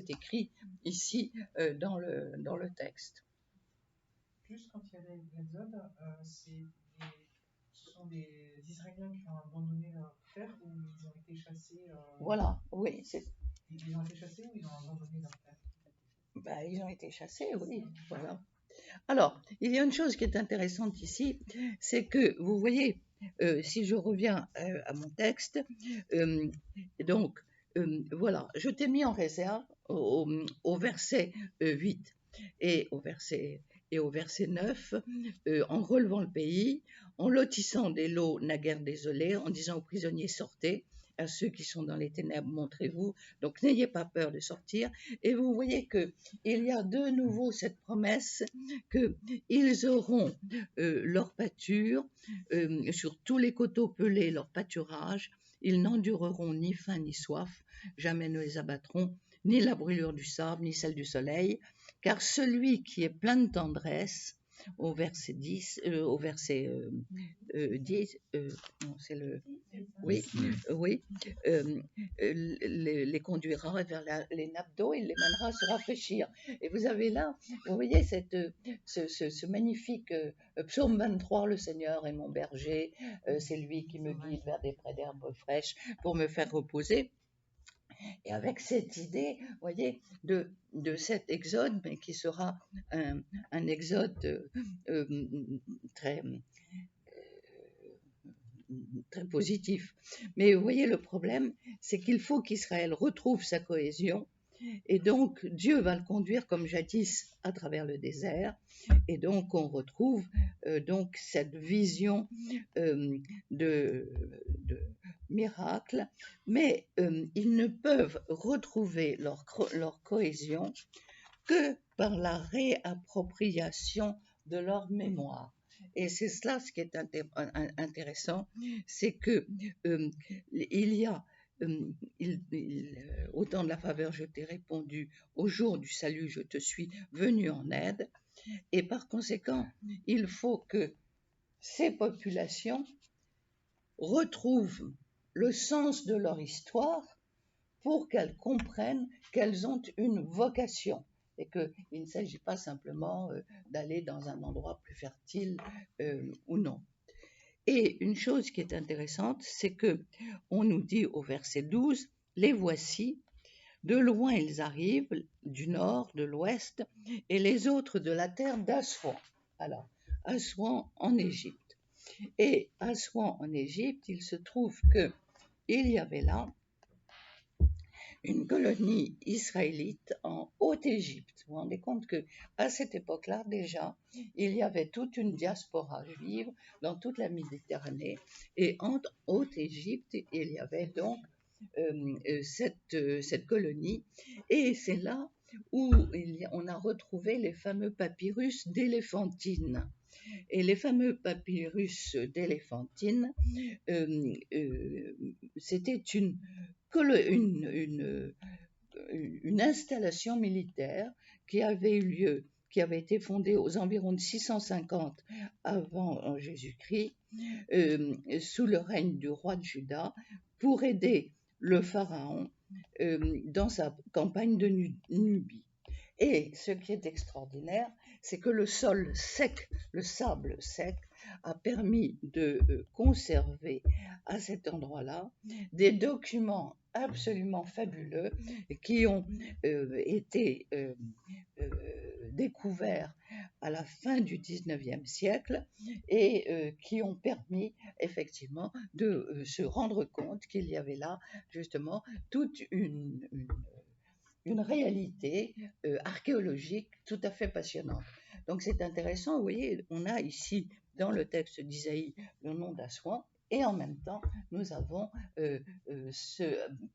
Speaker 1: écrit ici dans le texte.
Speaker 2: Juste quand il y a l'Exode, ce sont des Israéliens qui ont abandonné leur terre ou ils ont été chassés.
Speaker 1: Voilà, oui,
Speaker 2: Ils ont été chassés ou ils ont abandonné leur terre?
Speaker 1: Ils ont été chassés, oui. Voilà. Alors, il y a une chose qui est intéressante ici, c'est que, vous voyez, si je reviens à mon texte, donc, voilà, je t'ai mis en réserve au verset 8 et au verset 9, en relevant le pays, en lotissant des lots naguère désolés, en disant aux prisonniers sortez, à ceux qui sont dans les ténèbres montrez-vous, donc n'ayez pas peur de sortir. Et vous voyez que il y a de nouveau cette promesse qu'ils auront leur pâture sur tous les coteaux pelés, leur pâturage, ils n'endureront ni faim ni soif, jamais ne les abattront, ni la brûlure du sable, ni celle du soleil, car celui qui est plein de tendresse, au verset 10, au verset 10, non, c'est le... Oui, oui, les conduira vers les nappes d'eau et les mènera se rafraîchir. Et vous avez là, vous voyez ce magnifique psaume 23, le Seigneur est mon berger, c'est lui qui me guide vers des prés d'herbes fraîches pour me faire reposer. Et avec cette idée, vous voyez, de cet exode, mais qui sera un exode très positif. Mais vous voyez, le problème, c'est qu'il faut qu'Israël retrouve sa cohésion, et donc Dieu va le conduire comme jadis à travers le désert, et donc on retrouve donc cette vision de miracle, mais ils ne peuvent retrouver leur cohésion que par la réappropriation de leur mémoire. Et c'est cela ce qui est intéressant, c'est que il y a au temps de la faveur je t'ai répondu, au jour du salut je te suis venu en aide, et par conséquent il faut que ces populations retrouvent le sens de leur histoire pour qu'elles comprennent qu'elles ont une vocation et qu'il ne s'agit pas simplement d'aller dans un endroit plus fertile ou non. Et une chose qui est intéressante, c'est que on nous dit au verset 12, les voici, de loin ils arrivent, du nord, de l'ouest, et les autres de la terre d'Assouan. Alors, Assouan en Égypte. Et Assouan en Égypte, il se trouve qu'il y avait là une colonie israélite en Haute-Égypte. Vous vous rendez compte qu'à cette époque-là, déjà, il y avait toute une diaspora juive dans toute la Méditerranée. Et en Haute-Égypte, il y avait donc cette colonie. Et c'est là où on a retrouvé les fameux papyrus d'Éléphantine. Et les fameux papyrus d'Éléphantine, c'était une installation militaire qui avait eu lieu, qui avait été fondée aux environs de 650 avant Jésus-Christ, sous le règne du roi de Juda, pour aider le pharaon dans sa campagne de Nubie. Et ce qui est extraordinaire, c'est que le sol sec, le sable sec, a permis de conserver à cet endroit-là des documents absolument fabuleux qui ont été découverts à la fin du 19e siècle et qui ont permis effectivement de se rendre compte qu'il y avait là justement toute une réalité archéologique tout à fait passionnante. Donc c'est intéressant, vous voyez, on a ici dans le texte d'Isaïe le nom d'Assouan, et en même temps nous avons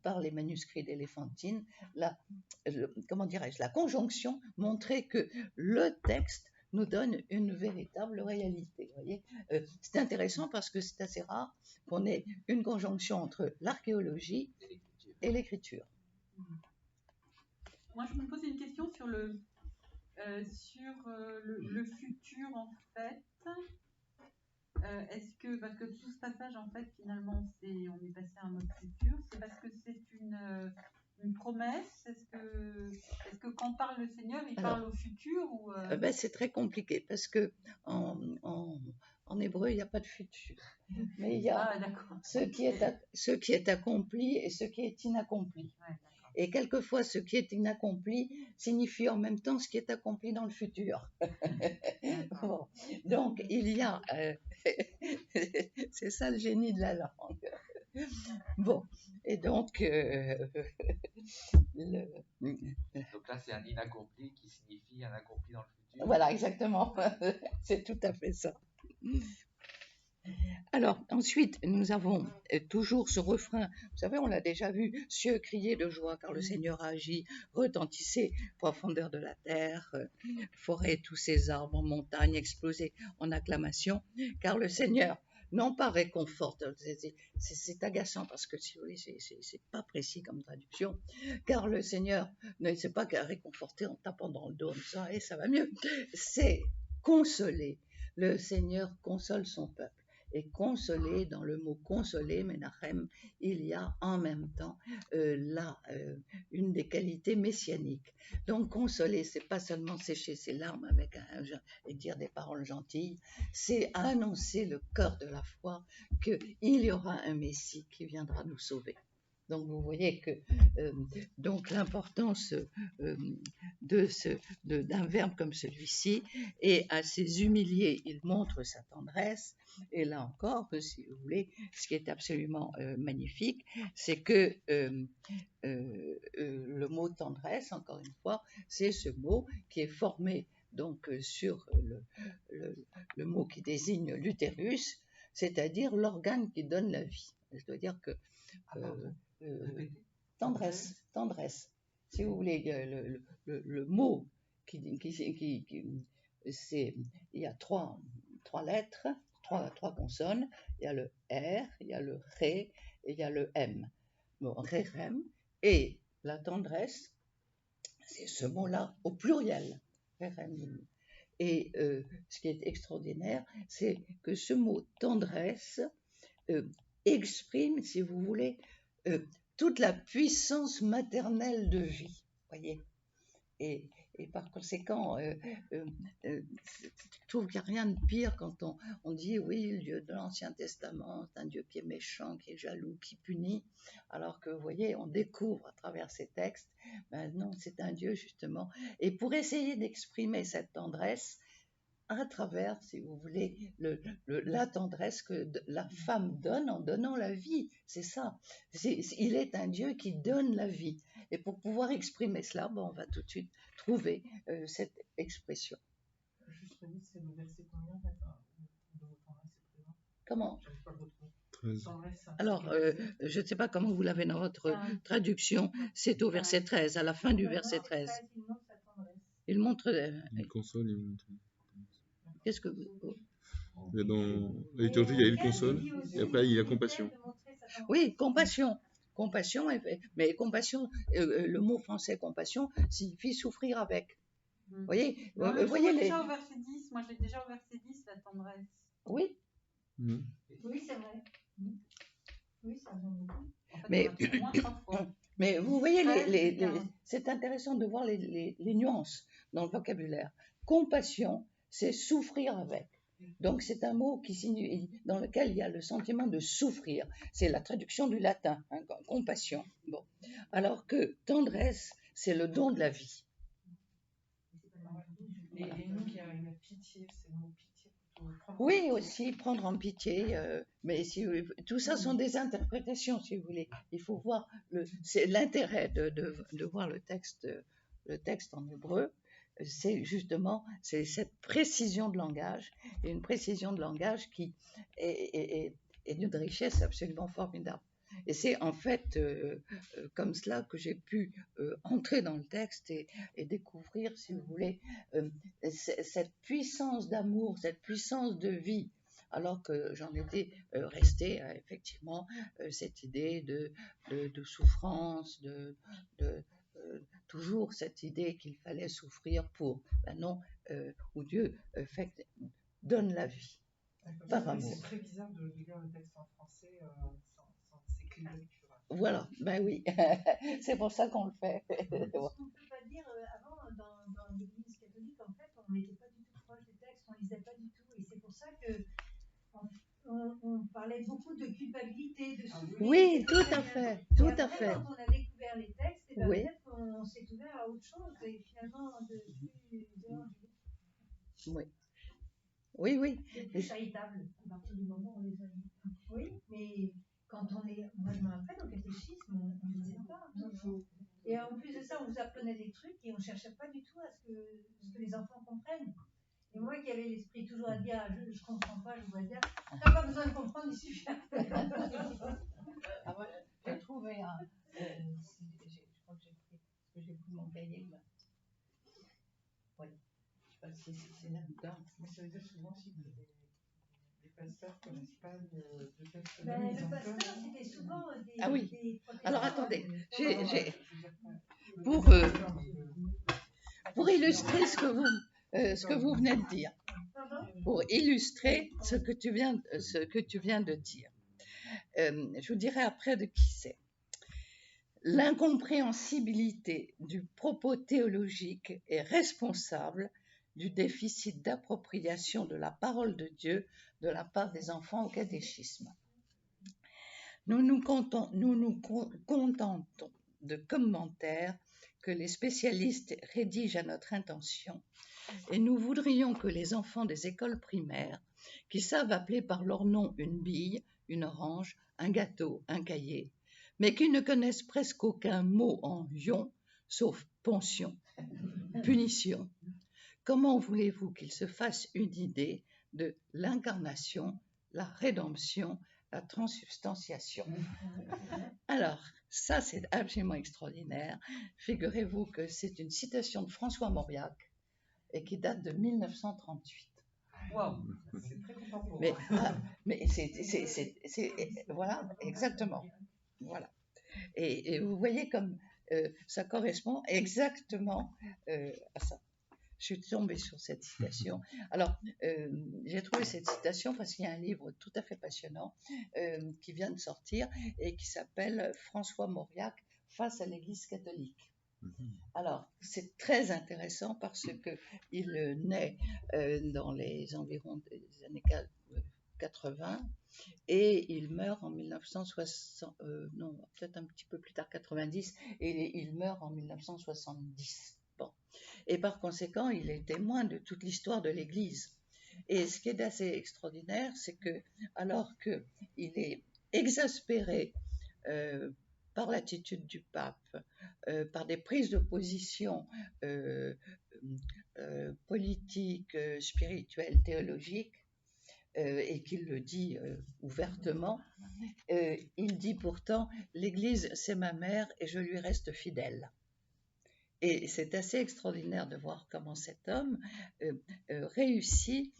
Speaker 1: par les manuscrits d'Éléphantine la conjonction montrer que le texte nous donne une véritable réalité. Vous voyez, c'est intéressant parce que c'est assez rare qu'on ait une conjonction entre l'archéologie et l'écriture.
Speaker 5: Moi, je me posais une question sur le futur, en fait. Est-ce que, parce que tout ce passage, en fait, finalement, on est passé à un mode futur, c'est parce que c'est une promesse? Est-ce que quand parle le Seigneur, il parle au futur ou
Speaker 1: c'est très compliqué, parce que en hébreu, il n'y a pas de futur. Mais il y a ce qui est accompli et ce qui est inaccompli.
Speaker 5: Ouais,
Speaker 1: Et quelquefois, ce qui est inaccompli signifie en même temps ce qui est accompli dans le futur. Bon. Donc, il y a... c'est ça le génie de la langue. Bon, et donc...
Speaker 4: Donc là, c'est un inaccompli qui signifie un accompli dans le futur.
Speaker 1: Voilà, exactement. C'est tout à fait ça. Alors, ensuite, nous avons toujours ce refrain. Vous savez, on l'a déjà vu. Cieux criez de joie car le Seigneur a agi. Retentissez, profondeur de la terre, forêt, tous ces arbres, montagnes, explosez en acclamation car le Seigneur, non pas réconforte, c'est agaçant parce que si vous voulez, c'est pas précis comme traduction, car le Seigneur ne sait pas qu'à réconforter en tapant dans le dos comme ça et ça va mieux. C'est consoler. Le Seigneur console son peuple. Et consoler, dans le mot consoler, Menachem, il y a en même temps une des qualités messianiques. Donc consoler, c'est pas seulement sécher ses larmes avec et dire des paroles gentilles, c'est annoncer le cœur de la foi qu'il y aura un Messie qui viendra nous sauver. Donc vous voyez que donc l'importance d'un verbe comme celui-ci, et à ses humiliés, il montre sa tendresse. Et là encore, si vous voulez, ce qui est absolument magnifique, c'est que le mot tendresse, encore une fois, c'est ce mot qui est formé donc sur le mot qui désigne l'utérus, c'est-à-dire l'organe qui donne la vie. C'est-à-dire que tendresse. Si vous voulez, le mot c'est, il y a trois lettres, trois consonnes. Il y a le R, il y a le Ré et il y a le M. Bon, Rérem. Et la tendresse, c'est ce mot-là au pluriel. Rérem. Et ce qui est extraordinaire, c'est que ce mot tendresse exprime, si vous voulez, toute la puissance maternelle de vie, voyez. Et par conséquent, je trouve qu'il n'y a rien de pire quand on dit oui, le Dieu de l'Ancien Testament, c'est un Dieu qui est méchant, qui est jaloux, qui punit, alors que, vous voyez, on découvre à travers ces textes, ben non, c'est un Dieu justement. Et pour essayer d'exprimer cette tendresse, à travers, si vous voulez, la tendresse que la femme donne en donnant la vie. C'est ça. Il est un Dieu qui donne la vie. Et pour pouvoir exprimer cela, on va tout de suite trouver cette expression.
Speaker 2: Juste redis, c'est le verset combien en fait de votre tendresse est présent?
Speaker 1: Comment?
Speaker 2: J'arrive pas à le retrouver.
Speaker 3: 13.
Speaker 1: Alors, je ne sais pas comment vous l'avez dans votre traduction. C'est au verset 13, à la fin du verset 13. Il montre...
Speaker 3: Il console, il montre.
Speaker 1: Qu'est-ce que vous...
Speaker 3: Dans la liturgie, il y a il console, et après, il y a compassion.
Speaker 1: Oui, compassion. Compassion, mais compassion, le mot français compassion signifie souffrir avec. Vous voyez,
Speaker 5: déjà au verset 10, moi j'ai déjà au verset 10 la tendresse.
Speaker 1: Oui.
Speaker 6: Oui, c'est vrai. Oui, ça donne beaucoup.
Speaker 1: Mais vous voyez, c'est intéressant de voir les nuances dans le vocabulaire. Compassion, c'est souffrir avec. Donc c'est un mot dans lequel il y a le sentiment de souffrir. C'est la traduction du latin, hein, compassion. Bon. Alors que tendresse, c'est le don de la vie.
Speaker 2: Et nous, il y a une pitié, c'est le mot pitié.
Speaker 1: Oui, aussi, prendre en pitié. Mais tout ça sont des interprétations, si vous voulez. Il faut voir, c'est l'intérêt de voir le texte en hébreu. C'est justement cette précision de langage, et une précision de langage qui est d'une richesse absolument formidable. Et c'est en fait comme cela que j'ai pu entrer dans le texte et découvrir, si vous voulez, cette puissance d'amour, cette puissance de vie, alors que j'en étais resté à effectivement cette idée de souffrance, toujours cette idée qu'il fallait souffrir pour, ben non, où Dieu donne la vie par amour.
Speaker 2: C'est très bizarre de lire le texte en français sans ces clés de lecture.
Speaker 1: Voilà, ben oui, c'est pour ça qu'on le fait.
Speaker 6: Ce qu'on ne peut pas dire avant, dans l'Église catholique, en fait, on n'était pas du tout proche des textes, on ne lisait pas du tout, et c'est pour ça que on parlait beaucoup de culpabilité, de souffrance.
Speaker 1: Oui, tout à fait, tout à fait.
Speaker 6: Quand on a découvert les textes,
Speaker 1: Oui.
Speaker 6: Peut-être qu'on s'est ouvert à autre chose et finalement de plus évangile.
Speaker 1: Oui. Oui, oui.
Speaker 6: C'est plus charitable à partir du moment où on les a vus. Oui, mais quand on est. Moi, je me rappelle au catéchisme, on ne disait pas. Et en plus de ça, on vous apprenait des trucs et on ne cherchait pas du tout à ce que les enfants comprennent. Et moi qui avais l'esprit toujours à dire je ne comprends pas, je dois dire t'as pas besoin de comprendre, il suffit.
Speaker 1: Ah, voilà. J'ai trouvé un. Je crois que j'ai pris mon cahier là. Oui. Je sais pas si c'est là-dedans.
Speaker 2: Mais ça veut dire souvent si les pasteurs ne connaissent pas de texte.
Speaker 6: Le pasteur, c'était souvent des.
Speaker 1: Ah oui.
Speaker 6: Des
Speaker 1: alors attendez,
Speaker 6: pour
Speaker 1: illustrer ce que vous venez de dire. Pour illustrer ce que tu viens de dire. Je vous dirai après de qui c'est. L'incompréhensibilité du propos théologique est responsable du déficit d'appropriation de la parole de Dieu de la part des enfants au catéchisme. Nous nous contentons de commentaires que les spécialistes rédigent à notre intention et nous voudrions que les enfants des écoles primaires, qui savent appeler par leur nom une bille, une orange, un gâteau, un cahier, mais qui ne connaissent presque aucun mot en ion, sauf pension, punition, comment voulez-vous qu'ils se fassent une idée de l'incarnation, la rédemption, la transsubstantiation? Alors, ça c'est absolument extraordinaire. Figurez-vous que c'est une citation de François Mauriac et qui date de 1938.
Speaker 2: Wow, c'est très contemporain.
Speaker 1: Mais c'est voilà, exactement. Voilà. Et vous voyez comme ça correspond exactement à ça. Je suis tombée sur cette citation. Alors, j'ai trouvé cette citation parce qu'il y a un livre tout à fait passionnant qui vient de sortir et qui s'appelle François Mauriac face à l'Église catholique. Alors, c'est très intéressant parce qu'il naît dans les environs des années 80 et il meurt en 1960, non, peut-être un petit peu plus tard, 90, et il meurt en 1970. Bon. Et par conséquent, il est témoin de toute l'histoire de l'Église. Et ce qui est assez extraordinaire, c'est que, alors qu'il est exaspéré par l'attitude du pape, par des prises de position politiques, spirituelles, théologiques, et qu'il le dit ouvertement, il dit pourtant « L'Église, c'est ma mère et je lui reste fidèle ». Et c'est assez extraordinaire de voir comment cet homme réussit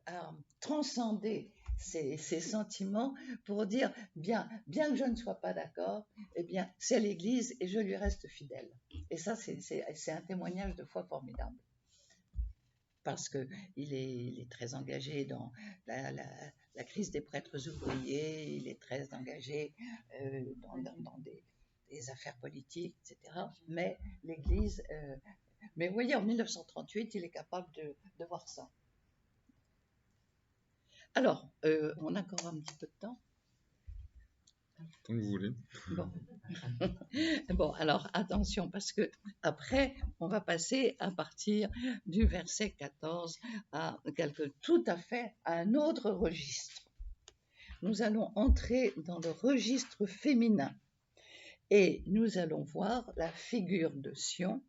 Speaker 1: à transcender ces sentiments pour dire bien que je ne sois pas d'accord, eh bien c'est l'Église et je lui reste fidèle. Et ça c'est un témoignage de foi formidable. Parce qu'il est très engagé dans la crise des prêtres ouvriers, il est très engagé dans des affaires politiques, etc. Mais l'Église... mais vous voyez, en 1938, il est capable de voir ça. Alors, on a encore un petit peu de temps.
Speaker 3: Tant que vous voulez.
Speaker 1: Bon. Bon, alors attention, parce que après, on va passer à partir du verset 14 à tout à fait à un autre registre. Nous allons entrer dans le registre féminin et nous allons voir la figure de Sion,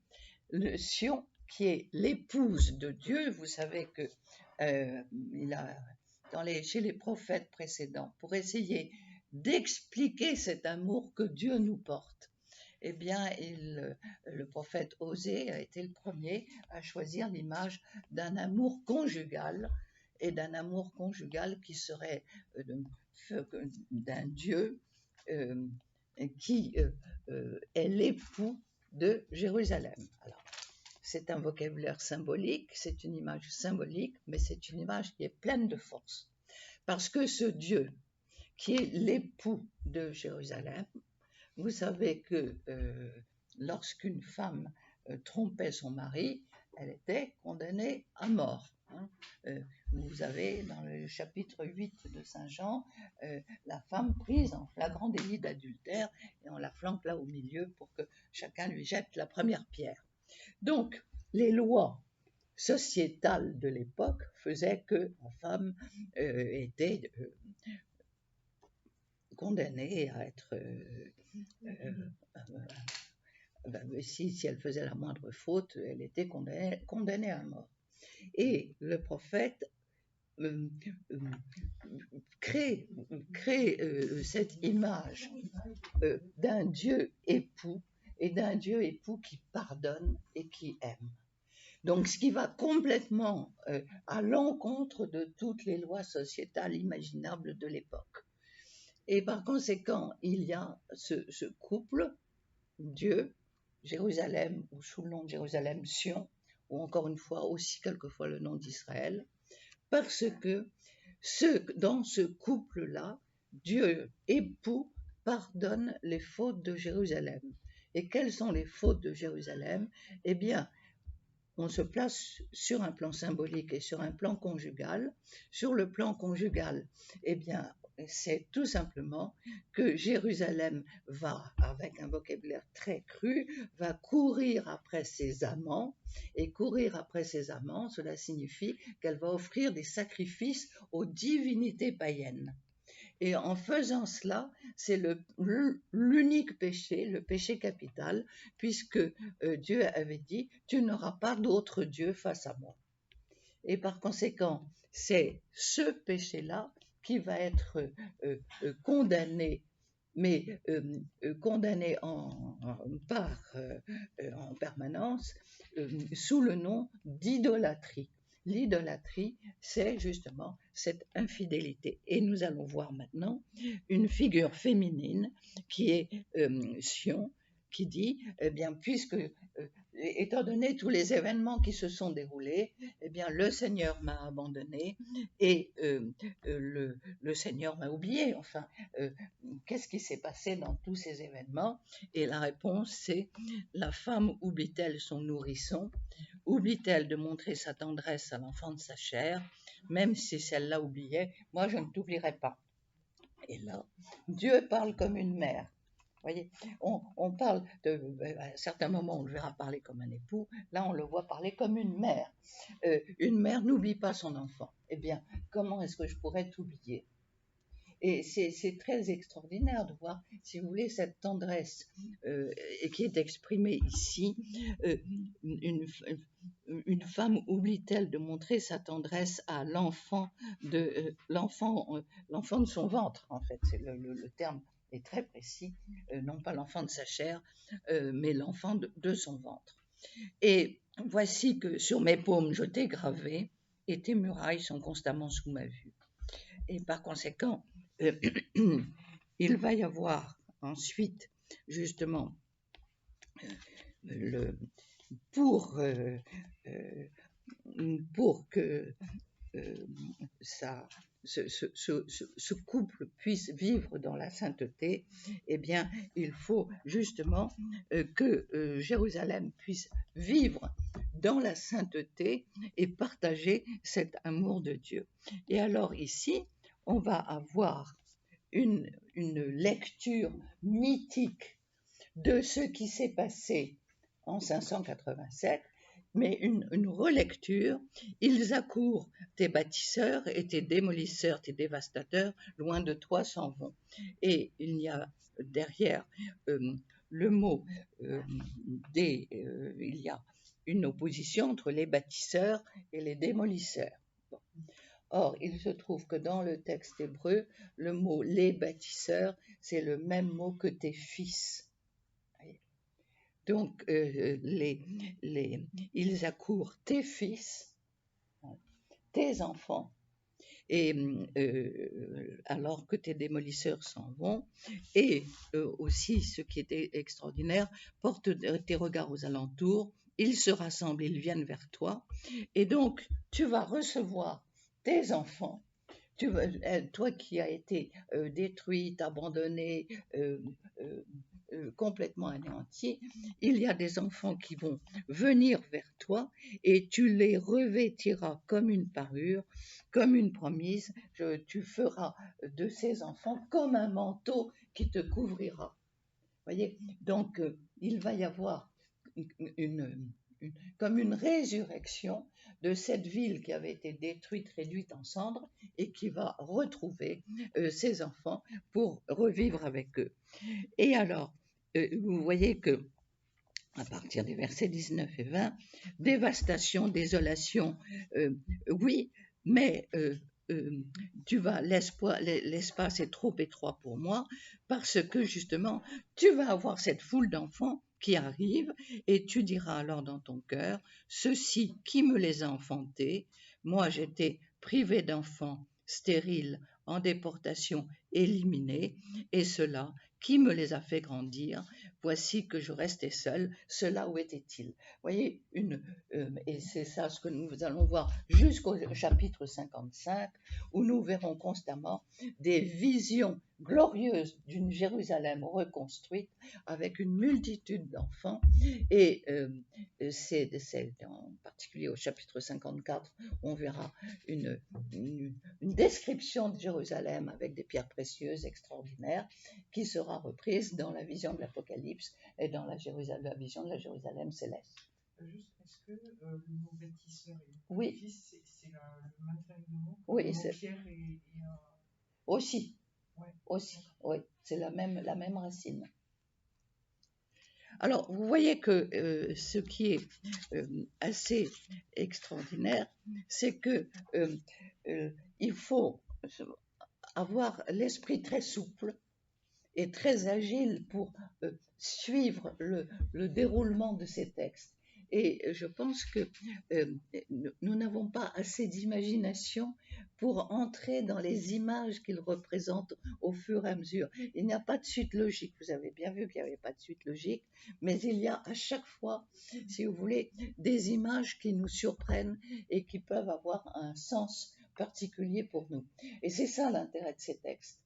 Speaker 1: le Sion qui est l'épouse de Dieu. Vous savez que il a chez les prophètes précédents, pour essayer d'expliquer cet amour que Dieu nous porte, eh bien, le prophète Osée a été le premier à choisir l'image d'un amour conjugal, et d'un amour conjugal qui serait d'un Dieu qui est l'époux de Jérusalem. Alors, c'est un vocabulaire symbolique, c'est une image symbolique, mais c'est une image qui est pleine de force. Parce que ce Dieu, qui est l'époux de Jérusalem, vous savez que lorsqu'une femme trompait son mari, elle était condamnée à mort. Vous avez dans le chapitre 8 de Saint Jean la femme prise en flagrant délit d'adultère et on la flanque là au milieu pour que chacun lui jette la première pierre. Donc, les lois sociétales de l'époque faisaient que la femme était condamnée à être... si elle faisait la moindre faute, elle était condamnée à mort. Et le prophète crée cette image d'un Dieu époux et d'un Dieu époux qui pardonne et qui aime. Donc, ce qui va complètement à l'encontre de toutes les lois sociétales imaginables de l'époque. Et par conséquent, il y a ce couple, Dieu, Jérusalem, ou sous le nom de Jérusalem, Sion, ou encore une fois aussi quelquefois le nom d'Israël, parce que dans ce couple-là, Dieu époux pardonne les fautes de Jérusalem. Et quelles sont les fautes de Jérusalem? Eh bien, on se place sur un plan symbolique et sur un plan conjugal. Sur le plan conjugal, eh bien, c'est tout simplement que Jérusalem va, avec un vocabulaire très cru, va courir après ses amants, et courir après ses amants, cela signifie qu'elle va offrir des sacrifices aux divinités païennes. Et en faisant cela, c'est l'unique péché, le péché capital, puisque Dieu avait dit « Tu n'auras pas d'autre Dieu face à moi ». Et par conséquent, c'est ce péché-là qui va être condamné, mais condamné en permanence sous le nom d'idolâtrie. L'idolâtrie, c'est justement cette infidélité. Et nous allons voir maintenant une figure féminine qui est Sion, qui dit, eh bien, puisque, étant donné tous les événements qui se sont déroulés, eh bien, le Seigneur m'a abandonné et le Seigneur m'a oublié. Enfin, qu'est-ce qui s'est passé dans tous ces événements? Et la réponse, c'est, la femme oublie-t-elle son nourrisson? Oublie-t-elle de montrer sa tendresse à l'enfant de sa chair? Même si celle-là oubliait, moi je ne t'oublierai pas. Et là, Dieu parle comme une mère. Voyez, on parle à certains moments, on le verra parler comme un époux, là on le voit parler comme une mère. Une mère n'oublie pas son enfant. Eh bien, comment est-ce que je pourrais t'oublier? Et c'est très extraordinaire de voir, si vous voulez, cette tendresse qui est exprimée ici. Une femme oublie-t-elle de montrer sa tendresse à l'enfant de son ventre, en fait, c'est le terme est très précis, non pas l'enfant de sa chair, mais l'enfant de son ventre. Et voici que sur mes paumes je t'ai gravé, et tes murailles sont constamment sous ma vue. Et par conséquent, il va y avoir ensuite, justement, pour que ce couple puisse vivre dans la sainteté, eh bien, il faut justement que Jérusalem puisse vivre dans la sainteté et partager cet amour de Dieu. Et alors ici, on va avoir une lecture mythique de ce qui s'est passé en 587, mais une relecture. Ils accourent, tes bâtisseurs et tes démolisseurs, tes dévastateurs, loin de toi s'en vont. Et il y a derrière le mot il y a une opposition entre les bâtisseurs et les démolisseurs. Bon. Or, il se trouve que dans le texte hébreu, le mot les bâtisseurs, c'est le même mot que tes fils. Donc, ils accourent tes fils, tes enfants, et alors que tes démolisseurs s'en vont, et aussi, ce qui était extraordinaire, porte tes regards aux alentours, ils se rassemblent, ils viennent vers toi, et donc tu vas recevoir tes enfants, toi qui as été détruite, abandonnée, complètement anéantis, il y a des enfants qui vont venir vers toi et tu les revêtiras comme une parure, comme une promise. Tu feras de ces enfants comme un manteau qui te couvrira. Voyez, donc il va y avoir comme une résurrection de cette ville qui avait été détruite, réduite en cendres, et qui va retrouver ses enfants pour revivre avec eux. Et alors, vous voyez que à partir des versets 19 et 20, dévastation, désolation, oui, mais l'espace est trop étroit pour moi, parce que justement, tu vas avoir cette foule d'enfants qui arrivent, et tu diras alors dans ton cœur, ceux-ci, qui me les a enfantés? Moi, j'étais privé d'enfants, stérile, en déportation, éliminé, et ceux-là, qui me les a fait grandir? Voici que je restais seul, cela où était-il? Voyez, et c'est ça ce que nous allons voir jusqu'au chapitre 55, où nous verrons constamment des visions glorieuses d'une Jérusalem reconstruite avec une multitude d'enfants, et c'est en particulier au chapitre 54, on verra une description de Jérusalem avec des pierres précieuses extraordinaires qui sera reprise dans la vision de l'Apocalypse et dans la vision de la Jérusalem céleste.
Speaker 2: Juste, est-ce que le mot bâtisseur et
Speaker 1: oui.
Speaker 2: Fils, c'est le même famille de mots?
Speaker 1: Oui, c'est
Speaker 2: Pierre et
Speaker 1: aussi.
Speaker 2: Ouais.
Speaker 1: Aussi, oui, c'est la même racine. Alors, vous voyez que ce qui est assez extraordinaire, c'est que il faut avoir l'esprit très souple et très agile pour suivre le déroulement de ces textes. Et je pense que nous n'avons pas assez d'imagination pour entrer dans les images qu'ils représentent au fur et à mesure. Il n'y a pas de suite logique. Vous avez bien vu qu'il n'y avait pas de suite logique, mais il y a à chaque fois, si vous voulez, des images qui nous surprennent et qui peuvent avoir un sens particulier pour nous. Et c'est ça l'intérêt de ces textes.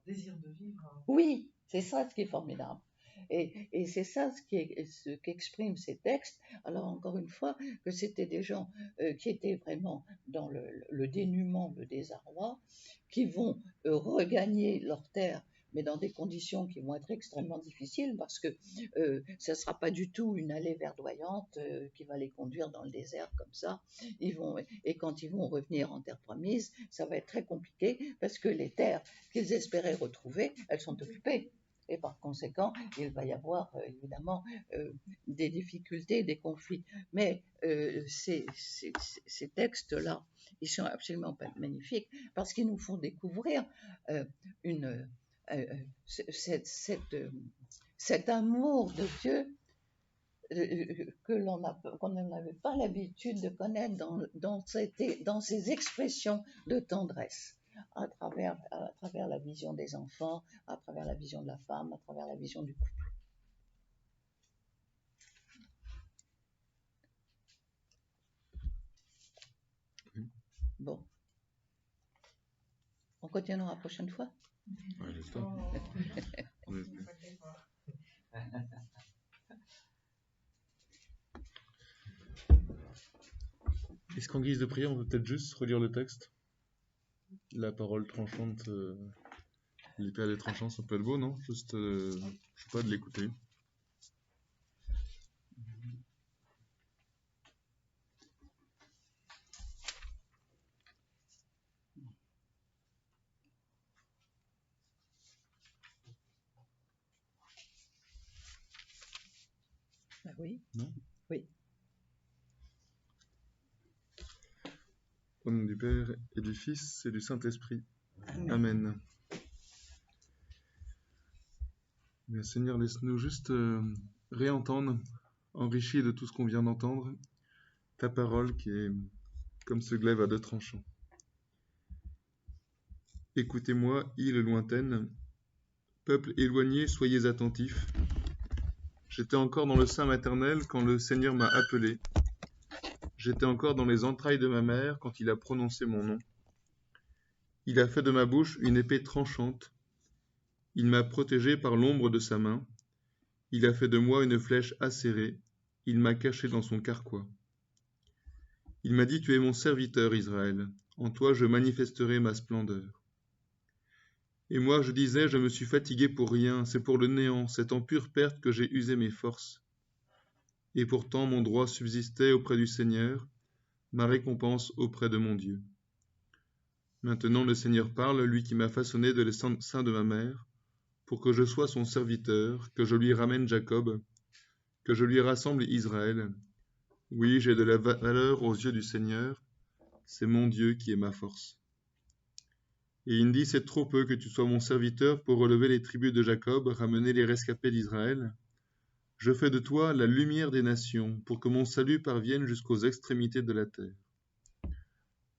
Speaker 2: Désir de vivre.
Speaker 1: Oui, c'est ça ce qui est formidable. Et c'est ça ce qu'expriment ces textes. Alors encore une fois, que c'était des gens qui étaient vraiment dans le dénuement, le désarroi, qui vont regagner leur terre, mais dans des conditions qui vont être extrêmement difficiles, parce que ça ne sera pas du tout une allée verdoyante qui va les conduire dans le désert comme ça. Et quand ils vont revenir en terre promise, ça va être très compliqué, parce que les terres qu'ils espéraient retrouver, elles sont occupées. Et par conséquent, il va y avoir évidemment des difficultés, des conflits. Mais ces textes-là, ils sont absolument magnifiques, parce qu'ils nous font découvrir cet amour de Dieu qu'on n'avait pas l'habitude de connaître dans ces expressions de tendresse, à travers la vision des enfants, à travers la vision de la femme, à travers la vision du couple. Bon. On continuera la prochaine fois?
Speaker 3: Ouais, j'espère. Est-ce qu'en guise de prière, on peut peut-être juste relire le texte? La parole tranchante, l'épée des tranchants, ça peut être beau, non? Juste, je sais pas, de l'écouter.
Speaker 1: Ah oui.
Speaker 3: Non?
Speaker 1: Oui.
Speaker 3: Au nom du Père et du Fils et du Saint-Esprit. Amen. Bien, Seigneur, laisse-nous juste réentendre, enrichi de tout ce qu'on vient d'entendre, ta parole qui est comme ce glaive à deux tranchants. Écoutez-moi, île lointaine, peuple éloigné, soyez attentifs. J'étais encore dans le sein maternel quand le Seigneur m'a appelé. J'étais encore dans les entrailles de ma mère quand il a prononcé mon nom. Il a fait de ma bouche une épée tranchante. Il m'a protégé par l'ombre de sa main. Il a fait de moi une flèche acérée. Il m'a caché dans son carquois. Il m'a dit, tu es mon serviteur, Israël. En toi je manifesterai ma splendeur. Et moi je disais, je me suis fatigué pour rien, c'est pour le néant, c'est en pure perte que j'ai usé mes forces. Et pourtant mon droit subsistait auprès du Seigneur, ma récompense auprès de mon Dieu. Maintenant le Seigneur parle, lui qui m'a façonné de sein de ma mère, pour que je sois son serviteur, que je lui ramène Jacob, que je lui rassemble Israël. Oui, j'ai de la valeur aux yeux du Seigneur, c'est mon Dieu qui est ma force. Et il me dit, c'est trop peu que tu sois mon serviteur pour relever les tribus de Jacob, ramener les rescapés d'Israël. Je fais de toi la lumière des nations, pour que mon salut parvienne jusqu'aux extrémités de la terre.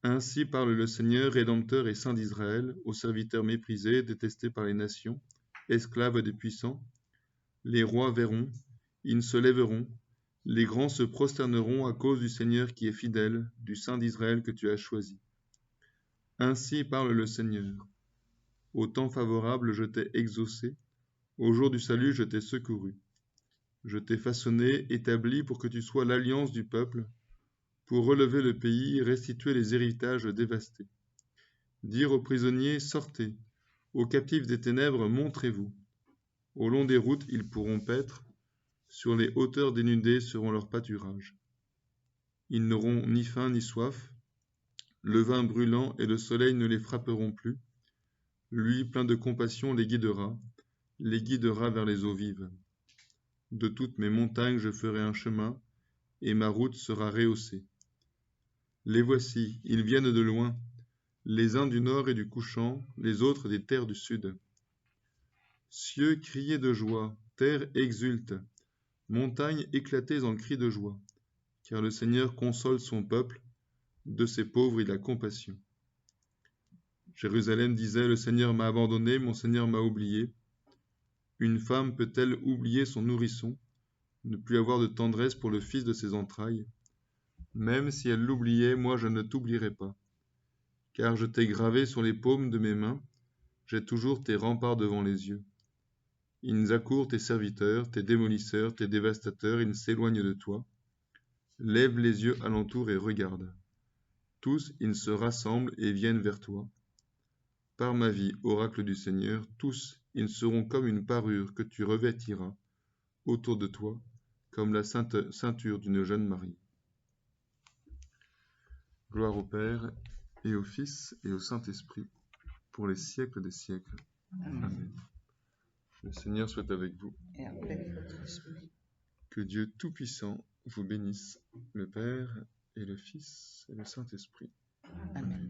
Speaker 3: Ainsi parle le Seigneur, Rédempteur et Saint d'Israël, aux serviteurs méprisés, détestés par les nations, esclaves des puissants. Les rois verront, ils se lèveront, les grands se prosterneront à cause du Seigneur qui est fidèle, du Saint d'Israël que tu as choisi. Ainsi parle le Seigneur. Au temps favorable, je t'ai exaucé, au jour du salut, je t'ai secouru. Je t'ai façonné, établi pour que tu sois l'alliance du peuple, pour relever le pays et restituer les héritages dévastés. Dire aux prisonniers, sortez, aux captifs des ténèbres, montrez-vous. Au long des routes, ils pourront paître, sur les hauteurs dénudées seront leurs pâturages. Ils n'auront ni faim ni soif, le vin brûlant et le soleil ne les frapperont plus. Lui, plein de compassion, les guidera vers les eaux vives. De toutes mes montagnes je ferai un chemin, et ma route sera rehaussée. Les voici, ils viennent de loin, les uns du nord et du couchant, les autres des terres du sud. Cieux, criez de joie, terre exulte, montagnes éclatez en cris de joie, car le Seigneur console son peuple, de ses pauvres il a compassion. Jérusalem disait, le Seigneur m'a abandonné, mon Seigneur m'a oublié. Une femme peut-elle oublier son nourrisson, ne plus avoir de tendresse pour le fils de ses entrailles? Même si elle l'oubliait, moi je ne t'oublierai pas. Car je t'ai gravé sur les paumes de mes mains, j'ai toujours tes remparts devant les yeux. Ils accourent tes serviteurs, tes démolisseurs, tes dévastateurs, ils s'éloignent de toi. Lève les yeux alentour et regarde. Tous ils se rassemblent et viennent vers toi. Par ma vie, oracle du Seigneur, tous ils seront comme une parure que tu revêtiras autour de toi, comme la ceinture d'une jeune mariée. Gloire au Père, et au Fils, et au Saint-Esprit, pour les siècles des siècles. Amen. Le Seigneur soit avec vous.
Speaker 1: Et avec votre esprit.
Speaker 3: Que Dieu Tout-Puissant vous bénisse, le Père, et le Fils, et le Saint-Esprit.
Speaker 1: Amen.